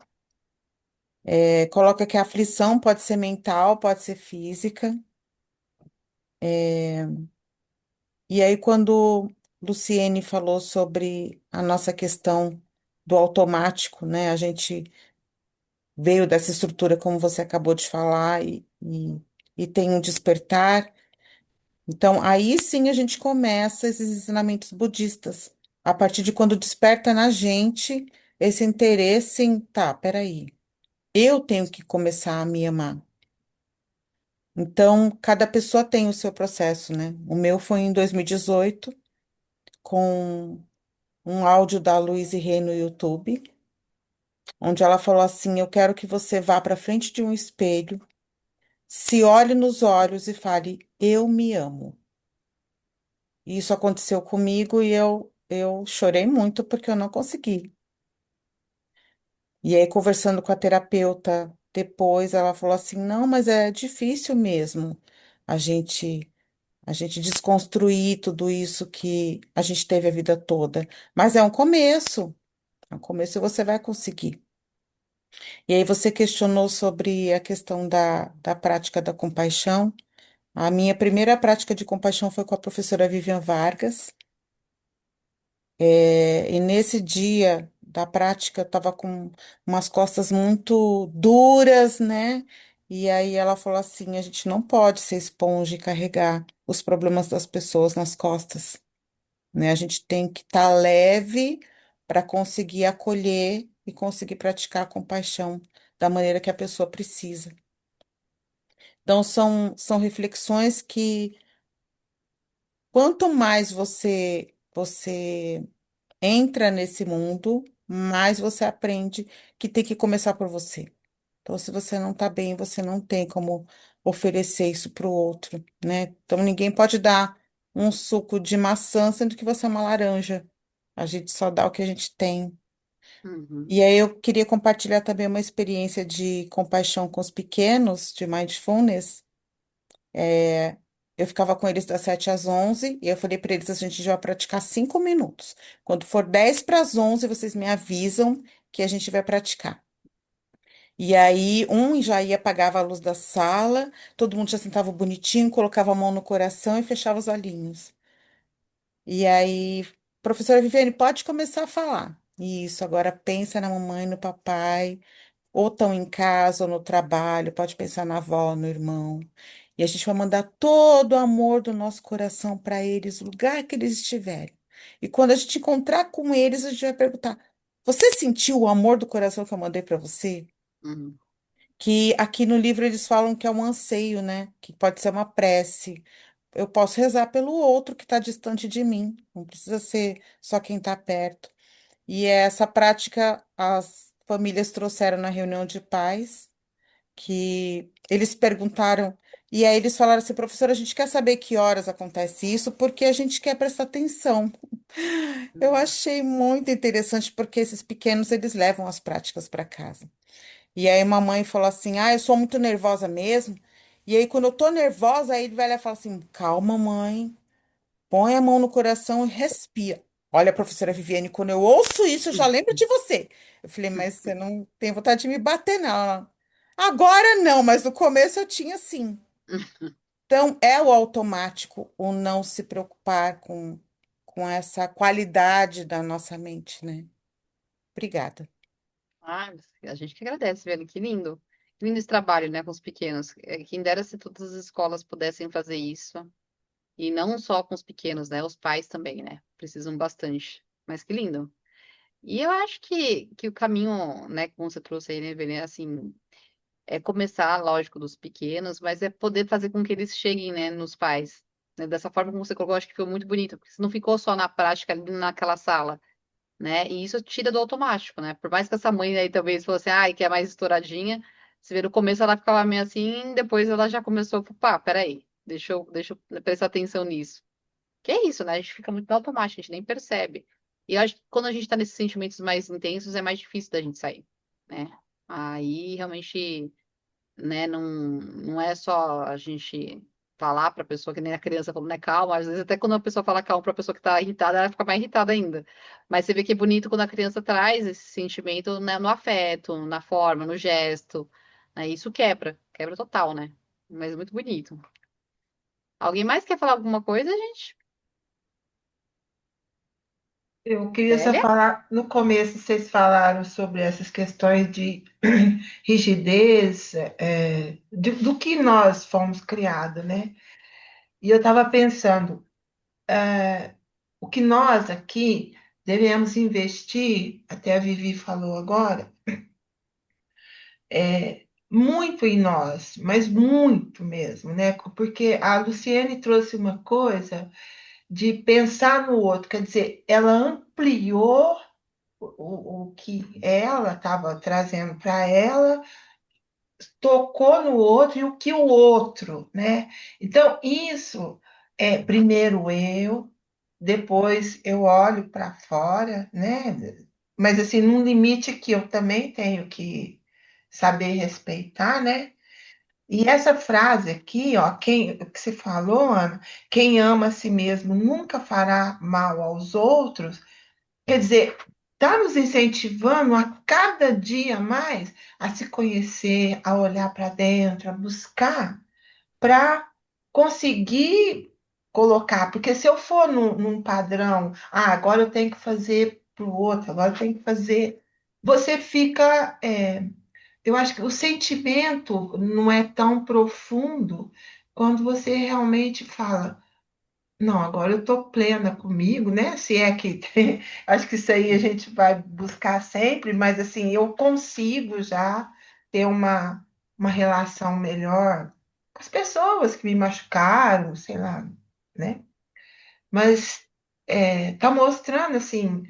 Coloca que a aflição pode ser mental, pode ser física. É, e aí, quando Luciene falou sobre a nossa questão do automático, né? A gente veio dessa estrutura, como você acabou de falar, e tem um despertar. Então, aí sim a gente começa esses ensinamentos budistas, a partir de quando desperta na gente esse interesse em, tá, peraí, eu tenho que começar a me amar. Então, cada pessoa tem o seu processo, né? O meu foi em 2018, com um áudio da Louise Hay no YouTube, onde ela falou assim: eu quero que você vá para frente de um espelho, se olhe nos olhos e fale, eu me amo. E isso aconteceu comigo e eu eu chorei muito porque eu não consegui. E aí, conversando com a terapeuta depois, ela falou assim: não, mas é difícil mesmo a gente, a gente desconstruir tudo isso que a gente teve a vida toda. Mas é um começo e você vai conseguir. E aí, você questionou sobre a questão da prática da compaixão. A minha primeira prática de compaixão foi com a professora Vivian Vargas. E nesse dia da prática, eu estava com umas costas muito duras, né? E aí ela falou assim: a gente não pode ser esponja e carregar os problemas das pessoas nas costas, né? A gente tem que estar leve para conseguir acolher e conseguir praticar a compaixão da maneira que a pessoa precisa. Então, são reflexões que, quanto mais você entra nesse mundo, mais você aprende que tem que começar por você. Então, se você não está bem, você não tem como oferecer isso para o outro, né? Então, ninguém pode dar um suco de maçã, sendo que você é uma laranja. A gente só dá o que a gente tem. Uhum. E aí, eu queria compartilhar também uma experiência de compaixão com os pequenos, de mindfulness. É, eu ficava com eles das 7 às 11 e eu falei para eles: a gente já vai praticar 5 minutos. Quando for 10 para as 11, vocês me avisam que a gente vai praticar. E aí, um já ia, apagava a luz da sala, todo mundo já sentava bonitinho, colocava a mão no coração e fechava os olhinhos. E aí, professora Viviane, pode começar a falar. Isso, agora pensa na mamãe, no papai, ou estão em casa ou no trabalho, pode pensar na avó, no irmão. E a gente vai mandar todo o amor do nosso coração para eles, o lugar que eles estiverem. E quando a gente encontrar com eles, a gente vai perguntar: você sentiu o amor do coração que eu mandei para você? Uhum. Que aqui no livro eles falam que é um anseio, né? Que pode ser uma prece. Eu posso rezar pelo outro que está distante de mim, não precisa ser só quem está perto. E essa prática as famílias trouxeram na reunião de pais, que eles perguntaram, e aí eles falaram assim: professora, a gente quer saber que horas acontece isso, porque a gente quer prestar atenção. Eu Uhum. achei muito interessante, porque esses pequenos, eles levam as práticas para casa. E aí mamãe falou assim: ah, eu sou muito nervosa mesmo. E aí, quando eu tô nervosa, aí ele vai lá e fala assim: calma, mãe. Põe a mão no coração e respira. Olha, professora Viviane, quando eu ouço isso, eu já lembro de você. Eu falei: mas você não tem vontade de me bater, não. Ela, agora não, mas no começo eu tinha sim. Então, é o automático o não se preocupar com essa qualidade da nossa mente, né? Obrigada. Ah, a gente que agradece, velho. Que lindo. Que lindo esse trabalho, né, com os pequenos. Quem dera se todas as escolas pudessem fazer isso. E não só com os pequenos, né? Os pais também, né? Precisam bastante. Mas que lindo. E eu acho que o caminho, né, como você trouxe aí, né, Evelyn, assim, é começar, lógico, dos pequenos, mas é poder fazer com que eles cheguem, né, nos pais. Né? Dessa forma como você colocou, eu acho que foi muito bonito, porque você não ficou só na prática ali naquela sala, né? E isso tira do automático, né? Por mais que essa mãe aí talvez fosse, ai, que é mais estouradinha, você vê no começo ela ficava meio assim, depois ela já começou, pá, peraí, deixa eu prestar atenção nisso. Que é isso, né? A gente fica muito no automático, a gente nem percebe. E eu acho que quando a gente tá nesses sentimentos mais intensos, é mais difícil da gente sair, né? Aí realmente, né, não é só a gente falar pra pessoa que nem a criança falando, né, calma, às vezes até quando a pessoa fala calma pra pessoa que tá irritada, ela fica mais irritada ainda. Mas você vê que é bonito quando a criança traz esse sentimento, né, no afeto, na forma, no gesto, né? Isso quebra total, né? Mas é muito bonito. Alguém mais quer falar alguma coisa, gente? Eu queria só Célia? falar, no começo vocês falaram sobre essas questões de rigidez, do que nós fomos criados, né? E eu estava pensando, o que nós aqui devemos investir, até a Vivi falou agora, muito em nós, mas muito mesmo, né? Porque a Luciene trouxe uma coisa de pensar no outro, quer dizer, ela ampliou o que ela estava trazendo para ela, tocou no outro e o que o outro, né? Então, isso é primeiro eu, depois eu olho para fora, né? Mas assim, num limite que eu também tenho que saber respeitar, né? E essa frase aqui, ó, o que você falou, Ana, quem ama a si mesmo nunca fará mal aos outros, quer dizer, está nos incentivando a cada dia mais a se conhecer, a olhar para dentro, a buscar para conseguir colocar, porque se eu for num padrão, agora eu tenho que fazer para o outro, agora eu tenho que fazer, você fica, eu acho que o sentimento não é tão profundo quando você realmente fala, não, agora eu estou plena comigo, né? Se é que acho que isso aí a gente vai buscar sempre, mas assim, eu consigo já ter uma relação melhor com as pessoas que me machucaram, sei lá, né? Mas tá mostrando assim,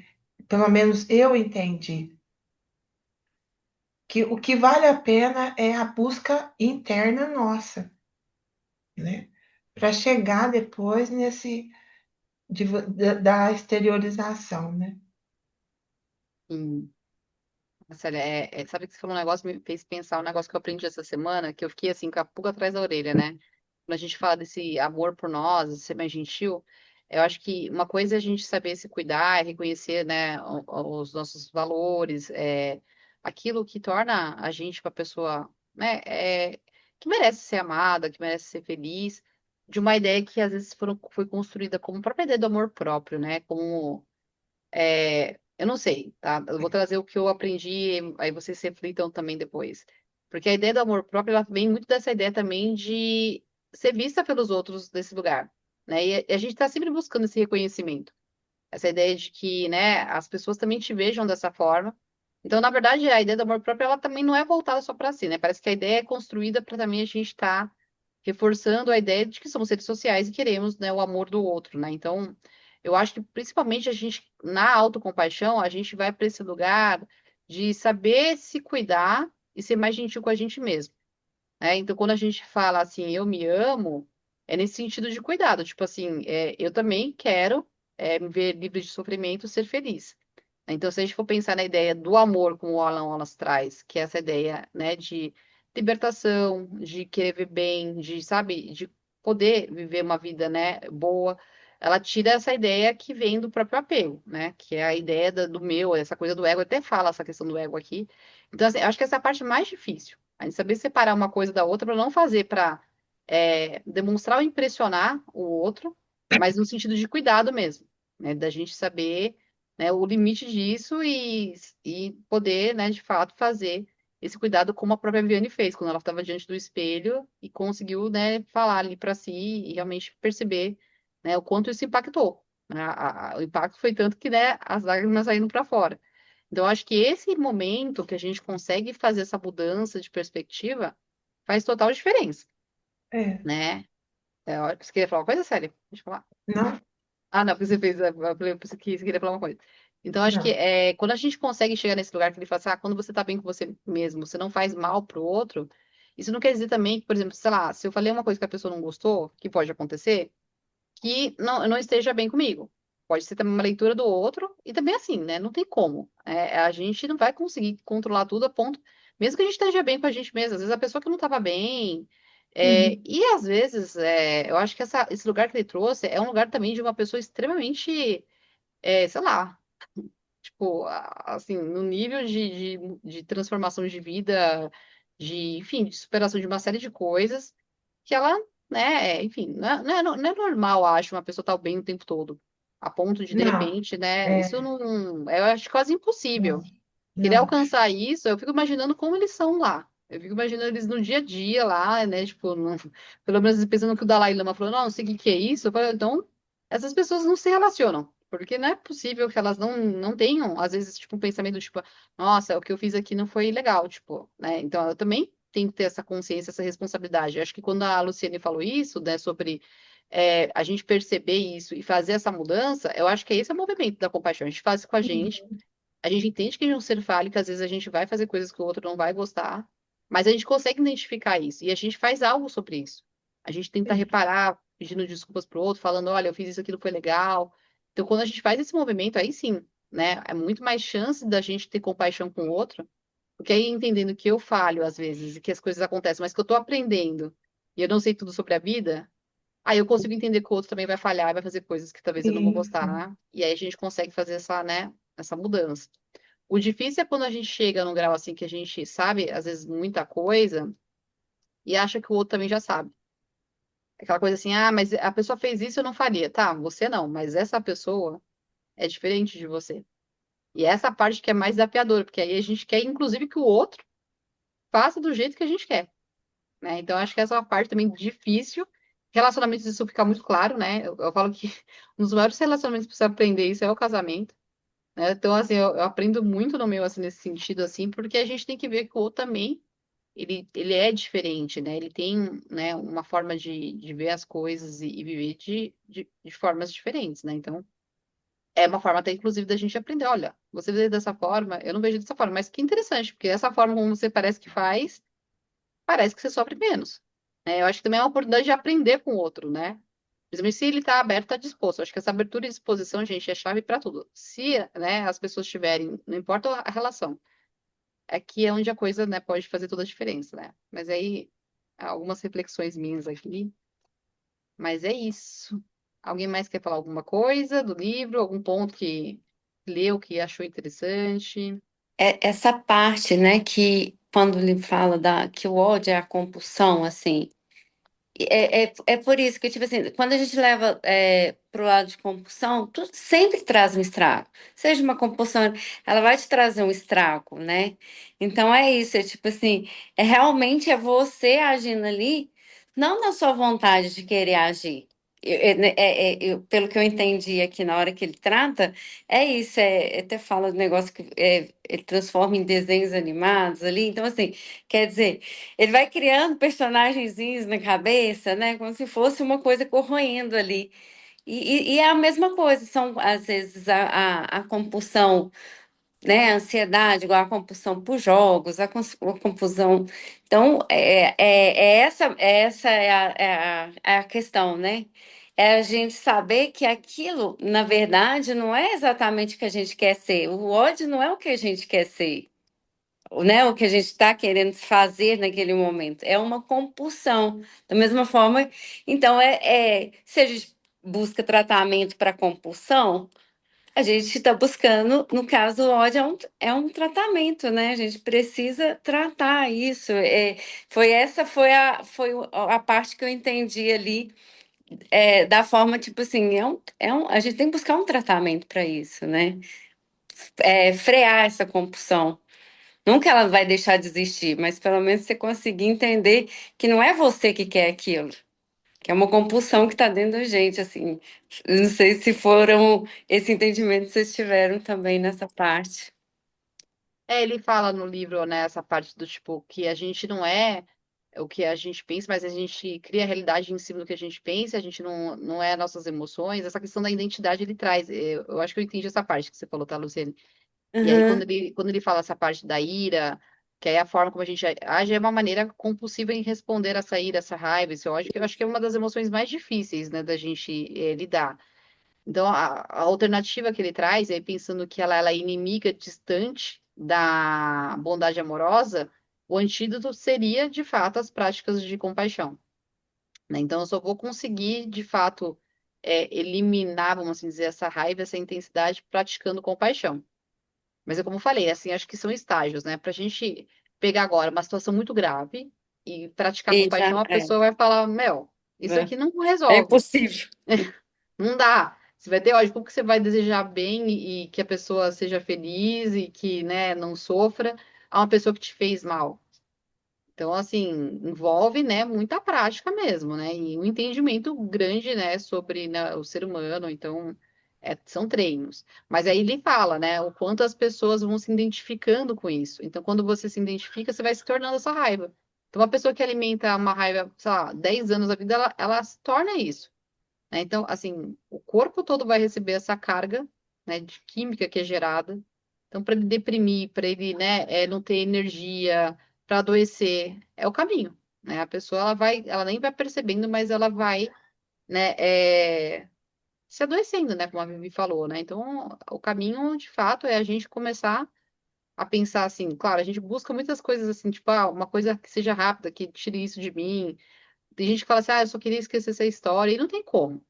pelo menos eu entendi, que o que vale a pena é a busca interna nossa, né? Para chegar depois nesse da exteriorização, né? Sim. Sério, sabe que você falou um negócio, me fez pensar um negócio que eu aprendi essa semana, que eu fiquei assim, com a pulga atrás da orelha, né? Quando a gente fala desse amor por nós, de ser mais gentil, eu acho que uma coisa é a gente saber se cuidar, e reconhecer, né, os nossos valores, aquilo que torna a gente uma pessoa, né, que merece ser amada, que merece ser feliz, de uma ideia que às vezes foi construída como a própria ideia do amor próprio, né? Como eu não sei, tá? Eu vou trazer o que eu aprendi, aí vocês reflitam também depois. Porque a ideia do amor próprio, ela vem muito dessa ideia também de ser vista pelos outros desse lugar, né? E a gente está sempre buscando esse reconhecimento. Essa ideia de que, né, as pessoas também te vejam dessa forma. Então, na verdade, a ideia do amor próprio, ela também não é voltada só para si, né? Parece que a ideia é construída para também a gente estar reforçando a ideia de que somos seres sociais e queremos, né, o amor do outro, né? Então, eu acho que principalmente a gente, na autocompaixão, a gente vai para esse lugar de saber se cuidar e ser mais gentil com a gente mesmo, né? Então, quando a gente fala assim, eu me amo, é nesse sentido de cuidado, tipo assim, eu também quero me ver livre de sofrimento, ser feliz. Então, se a gente for pensar na ideia do amor, como o Alan Wallace traz, que é essa ideia, né, de libertação, de querer ver bem, de, sabe, de poder viver uma vida, né, boa, ela tira essa ideia que vem do próprio apego, né, que é a ideia do meu, essa coisa do ego, até fala essa questão do ego aqui. Então, assim, eu acho que essa é a parte mais difícil, a gente saber separar uma coisa da outra para não fazer para demonstrar ou impressionar o outro, mas no sentido de cuidado mesmo, né, da gente saber, né, o limite disso e poder, né, de fato, fazer esse cuidado como a própria Viviane fez, quando ela estava diante do espelho e conseguiu, né, falar ali para si e realmente perceber, né, o quanto isso impactou. Né? O impacto foi tanto que, né, as lágrimas saíram para fora. Então, eu acho que esse momento que a gente consegue fazer essa mudança de perspectiva faz total diferença, É, né? Você queria falar uma coisa, Célia? Deixa eu falar. não, Ah, não, porque você fez. Eu pensei que você queria falar uma coisa. Então, acho que não, quando a gente consegue chegar nesse lugar que ele fala assim, quando você tá bem com você mesmo, você não faz mal pro outro, isso não quer dizer também que, por exemplo, sei lá, se eu falei uma coisa que a pessoa não gostou, que pode acontecer, que não esteja bem comigo. Pode ser também uma leitura do outro, e também assim, né? Não tem como. A gente não vai conseguir controlar tudo a ponto, mesmo que a gente esteja bem com a gente mesmo. Às vezes a pessoa que não estava bem. uhum, E às vezes, eu acho que esse lugar que ele trouxe é um lugar também de uma pessoa extremamente, sei lá, tipo, assim, no nível de transformação de vida, enfim, de superação de uma série de coisas que ela, né, enfim, não é normal, acho, uma pessoa estar bem o tempo todo, a ponto de não, repente, né, isso é, não, eu acho quase não, impossível. Querer não, alcançar isso, eu fico imaginando como eles são lá. Eu fico imaginando eles no dia a dia lá, né? Tipo, pelo menos pensando que o Dalai Lama falou, não sei o que que é isso. Eu falei, então, essas pessoas não se relacionam. Porque não é possível que elas não tenham, às vezes, tipo, um pensamento, tipo, nossa, o que eu fiz aqui não foi legal, tipo, né? Então, eu também tenho que ter essa consciência, essa responsabilidade. Eu acho que quando a Luciane falou isso, né, sobre a gente perceber isso e fazer essa mudança, eu acho que esse é o movimento da compaixão. A gente faz isso com a gente entende que a gente é um ser falho, que às vezes a gente vai fazer coisas que o outro não vai gostar, mas a gente consegue identificar isso e a gente faz algo sobre isso. A gente tenta sim, reparar, pedindo desculpas pro outro, falando, olha, eu fiz isso aqui, não foi legal. Então, quando a gente faz esse movimento, aí sim, né? É muito mais chance da gente ter compaixão com o outro, porque aí entendendo que eu falho às vezes e que as coisas acontecem, mas que eu tô aprendendo e eu não sei tudo sobre a vida, aí eu consigo entender que o outro também vai falhar e vai fazer coisas que talvez eu não vou Isso. gostar, e aí a gente consegue fazer essa, né, essa mudança. O difícil é quando a gente chega num grau assim que a gente sabe, às vezes, muita coisa e acha que o outro também já sabe. Aquela coisa assim, ah, mas a pessoa fez isso, eu não faria. Tá, você não, mas essa pessoa é diferente de você. E essa parte que é mais desafiadora, porque aí a gente quer, inclusive, que o outro faça do jeito que a gente quer, né? Então, acho que essa é uma parte também difícil. Relacionamentos, isso fica muito claro, né? Eu falo que um dos maiores relacionamentos para você aprender isso é o casamento, né? Então, assim, eu aprendo muito no meu, assim, nesse sentido, assim, porque a gente tem que ver que o outro também, ele é diferente, né? Ele tem, né, uma forma de ver as coisas e viver de formas diferentes, né? Então, é uma forma até, inclusive, da gente aprender. Olha, você vê dessa forma, eu não vejo dessa forma, mas que interessante, porque essa forma como você parece que faz, parece que você sofre menos. Né? Eu acho que também é uma oportunidade de aprender com o outro, né? Principalmente se ele está aberto, está disposto. Eu acho que essa abertura e disposição, gente, é chave para tudo. Se, né, as pessoas tiverem, não importa a relação, é que é onde a coisa, né, pode fazer toda a diferença, né? Mas aí, algumas reflexões minhas aqui, mas é isso. Alguém mais quer falar alguma coisa do livro? Algum ponto que leu, que achou interessante? Essa parte, né, que quando ele fala que o ódio é a compulsão, assim, é por isso que, tipo assim, quando a gente leva pro lado de compulsão, tudo sempre traz um estrago. Seja uma compulsão, ela vai te trazer um estrago, né? Então é isso, é tipo assim, realmente é você agindo ali, não na sua vontade de querer agir. Pelo que eu entendi aqui na hora que ele trata, é isso, até fala do negócio que ele transforma em desenhos animados ali. Então, assim, quer dizer. Ele vai criando personagenzinhos na cabeça, né? Como se fosse uma coisa corroendo ali. E é a mesma coisa, são às vezes a compulsão, né? A ansiedade, igual a compulsão por jogos, a compulsão. Então, essa é a questão, né? É a gente saber que aquilo, na verdade, não é exatamente o que a gente quer ser. O ódio não é o que a gente quer ser, né, o que a gente está querendo fazer naquele momento. É uma compulsão. Da mesma forma, então, se a gente busca tratamento para compulsão, a gente está buscando, no caso, o ódio é um tratamento, né? A gente precisa tratar isso. Foi a parte que eu entendi ali, da forma, tipo assim, a gente tem que buscar um tratamento para isso, né? Frear essa compulsão. Nunca ela vai deixar de existir, mas pelo menos você conseguir entender que não é você que quer aquilo, que é uma compulsão que está dentro da gente, assim. Não sei se foram esse entendimento que vocês tiveram também nessa parte. Ele fala no livro, né, essa parte do tipo, que a gente não é o que a gente pensa, mas a gente cria a realidade em cima do que a gente pensa, a gente não é nossas emoções. Essa questão da identidade ele traz. Eu acho que eu entendi essa parte que você falou, tá, Luciane? E aí, Uhum, quando ele fala essa parte da ira, que é a forma como a gente age, é uma maneira compulsiva em responder essa ira, essa raiva, esse ódio, que eu acho que é uma das emoções mais difíceis, né, da gente lidar. Então, a alternativa que ele traz, aí pensando que ela é inimiga distante da bondade amorosa, o antídoto seria, de fato, as práticas de compaixão, né? Então, eu só vou conseguir, de fato, eliminar, vamos assim dizer, essa raiva, essa intensidade, praticando compaixão. Mas é como eu falei, assim, acho que são estágios, né? Para a gente pegar agora uma situação muito grave e praticar e compaixão, já a pessoa vai falar, Mel, isso é, aqui não é resolve. impossível. Não dá. Você vai ter, ódio, como que você vai desejar bem e que a pessoa seja feliz e que, né, não sofra a uma pessoa que te fez mal? Então, assim, envolve, né, muita prática mesmo, né, e um entendimento grande, né, sobre, né, o ser humano. Então, são treinos. Mas aí ele fala, né, o quanto as pessoas vão se identificando com isso. Então, quando você se identifica, você vai se tornando essa raiva. Então, uma pessoa que alimenta uma raiva, sei lá, 10 anos da vida, ela se torna isso, né? Então, assim, o corpo todo vai receber essa carga, né, de química que é gerada. Então, para ele deprimir, para ele, né, não ter energia, para adoecer, é o caminho, né? A pessoa, ela nem vai percebendo, mas ela vai, né, se adoecendo, né? Como a Vivi falou, né? Então, o caminho, de fato, é a gente começar a pensar assim, claro, a gente busca muitas coisas assim, tipo, uma coisa que seja rápida, que tire isso de mim. Tem gente que fala assim, eu só queria esquecer essa história, e não tem como,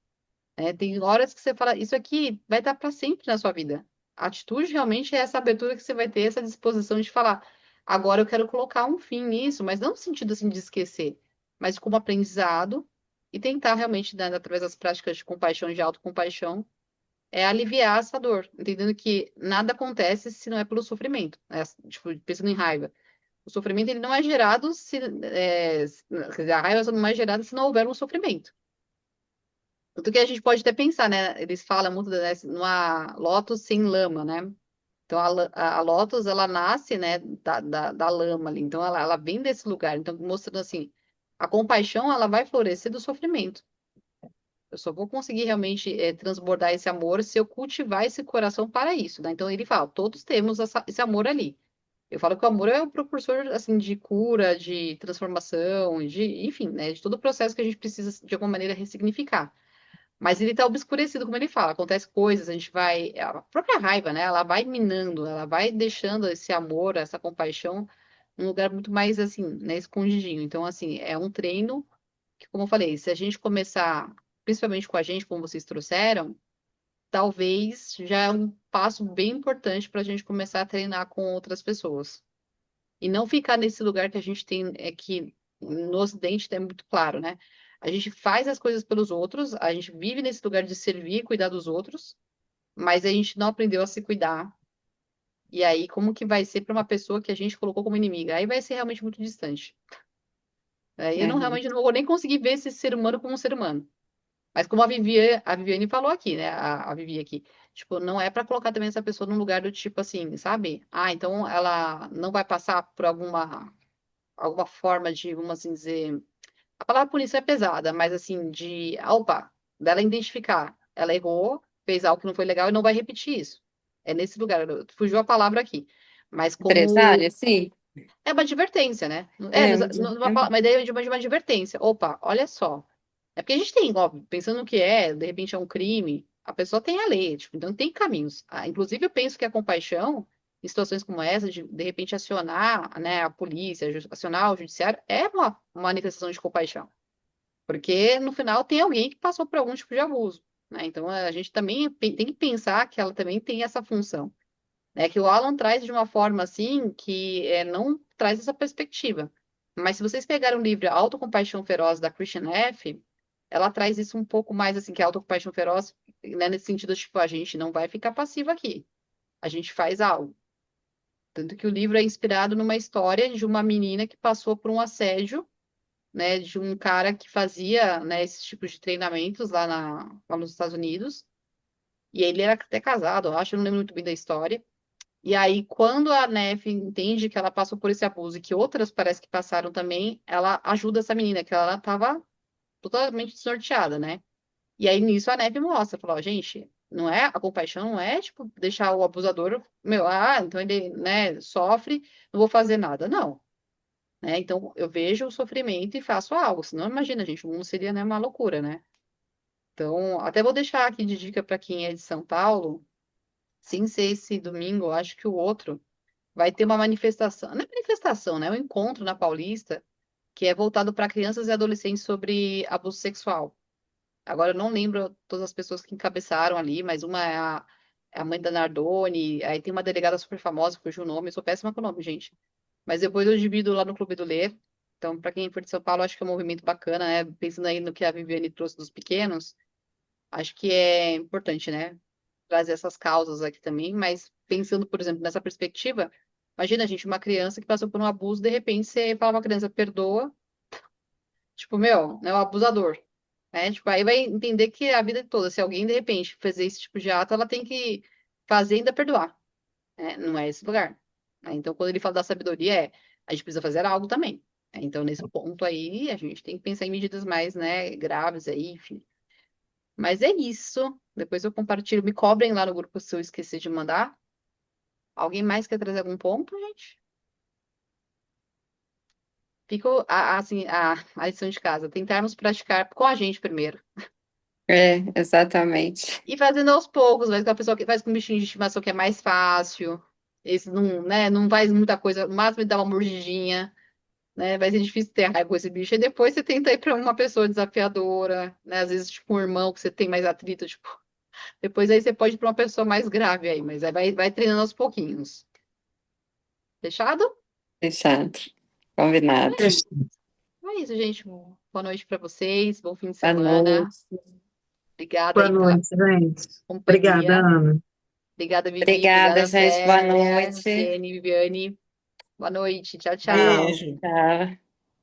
né? Tem horas que você fala, isso aqui vai estar para sempre na sua vida. A atitude realmente é essa abertura que você vai ter, essa disposição de falar, agora eu quero colocar um fim nisso, mas não no sentido assim de esquecer, mas como aprendizado e tentar realmente, né, através das práticas de compaixão e de autocompaixão, aliviar essa dor, entendendo que nada acontece se não é pelo sofrimento, né? Tipo, pensando em raiva. O sofrimento ele não é gerado se, quer dizer, a raiva só não é gerada se não houver um sofrimento. Tanto que a gente pode até pensar, né? Eles falam muito numa lótus sem lama, né? Então a lótus ela nasce, né, da lama ali. Então ela vem desse lugar. Então mostrando assim, a compaixão ela vai florescer do sofrimento. Eu só vou conseguir realmente transbordar esse amor se eu cultivar esse coração para isso, né? Então ele fala, todos temos esse amor ali. Eu falo que o amor é o propulsor, assim, de cura, de transformação, enfim, né? De todo o processo que a gente precisa, de alguma maneira, ressignificar. Mas ele está obscurecido, como ele fala. Acontece coisas, a gente vai... A própria raiva, né? Ela vai minando, ela vai deixando esse amor, essa compaixão, num lugar muito mais, assim, né? Escondidinho. Então, assim, é um treino que, como eu falei, se a gente começar, principalmente com a gente, como vocês trouxeram, talvez já é um passo bem importante para a gente começar a treinar com outras pessoas. E não ficar nesse lugar que a gente tem, que no Ocidente é muito claro, né? A gente faz as coisas pelos outros, a gente vive nesse lugar de servir e cuidar dos outros, mas a gente não aprendeu a se cuidar. E aí, como que vai ser para uma pessoa que a gente colocou como inimiga? Aí vai ser realmente muito distante. Aí eu É, não realmente não vou nem conseguir ver esse ser humano como um ser humano. Mas como a Viviane falou aqui, né? A Vivi aqui. Tipo, não é para colocar também essa pessoa num lugar do tipo assim, sabe? Ah, então ela não vai passar por alguma forma de, vamos assim dizer, a palavra punição é pesada, mas assim, opa, dela identificar, ela errou, fez algo que não foi legal e não vai repetir isso. É nesse lugar, fugiu a palavra aqui. Mas como empresária, sim. é uma advertência, né? É, Uma ideia de uma advertência. Opa, olha só. É porque a gente tem, óbvio, pensando no que de repente é um crime, a pessoa tem a lei, tipo, então tem caminhos. Inclusive, eu penso que a compaixão, em situações como essa, de repente acionar, né, a polícia, acionar o judiciário, é uma manifestação de compaixão. Porque no final tem alguém que passou por algum tipo de abuso, né? Então a gente também tem que pensar que ela também tem essa função, né? Que o Alan traz de uma forma assim que não traz essa perspectiva. Mas se vocês pegarem o livro Autocompaixão Feroz da Christian F., ela traz isso um pouco mais assim, que a autocompaixão feroz, né, nesse sentido, tipo, a gente não vai ficar passivo aqui. A gente faz algo. Tanto que o livro é inspirado numa história de uma menina que passou por um assédio, né, de um cara que fazia, né, esses tipos de treinamentos lá nos Estados Unidos. E ele era até casado, eu acho, eu não lembro muito bem da história. E aí, quando a Neve entende que ela passou por esse abuso e que outras parece que passaram também, ela ajuda essa menina, que ela estava totalmente desnorteada, né? E aí, nisso, a Neve mostra, falou, ó, gente, não é, a compaixão não é, tipo, deixar o abusador, meu, então ele, né, sofre, não vou fazer nada. Não, né? Então, eu vejo o sofrimento e faço algo. Senão, imagina, gente, o mundo seria, né, uma loucura, né? Então, até vou deixar aqui de dica para quem é de São Paulo, sem ser esse domingo, eu acho que o outro vai ter uma manifestação, não é manifestação, né? É um encontro na Paulista, que é voltado para crianças e adolescentes sobre abuso sexual. Agora, eu não lembro todas as pessoas que encabeçaram ali, mas uma é a mãe da Nardoni, aí tem uma delegada super famosa, cujo nome, eu sou péssima com o nome, gente. Mas depois eu divido lá no Clube do Ler. Então, para quem for de São Paulo, acho que é um movimento bacana, né? Pensando aí no que a Viviane trouxe dos pequenos, acho que é importante, né? Trazer essas causas aqui também, mas pensando, por exemplo, nessa perspectiva, imagina, gente, uma criança que passou por um abuso, de repente você fala pra uma criança, perdoa, tipo, meu, é o abusador, né? Tipo, aí vai entender que a vida toda, se alguém de repente fazer esse tipo de ato, ela tem que fazer e ainda perdoar, né? Não é esse lugar. Né? Então, quando ele fala da sabedoria, a gente precisa fazer algo também. Né? Então, nesse ponto aí, a gente tem que pensar em medidas mais, né, graves aí, enfim. Mas é isso. Depois eu compartilho. Me cobrem lá no grupo se eu esquecer de mandar. Alguém mais quer trazer algum ponto, gente? Fica assim, a lição de casa. Tentarmos praticar com a gente primeiro. Exatamente. E fazendo aos poucos, vai com a pessoa que faz com bichinho de estimação que é mais fácil. Esse não, né, não faz muita coisa, no máximo ele dá uma mordidinha, né? Vai ser difícil ter raiva com esse bicho. E depois você tenta ir para uma pessoa desafiadora, né? Às vezes, tipo, um irmão que você tem mais atrito, tipo. Depois aí você pode ir para uma pessoa mais grave aí, mas aí vai treinando aos pouquinhos. Fechado? Fechado. Combinado. É isso, gente. Boa noite para vocês, bom fim de Boa semana. noite. Obrigada Boa aí pela noite, gente. Obrigada, companhia. Ana. Obrigada, Vivi. Obrigada, Obrigada, gente. Boa Célia, noite. Luciene, Viviane. Boa noite. Tchau, tchau. Beijo. Tchau.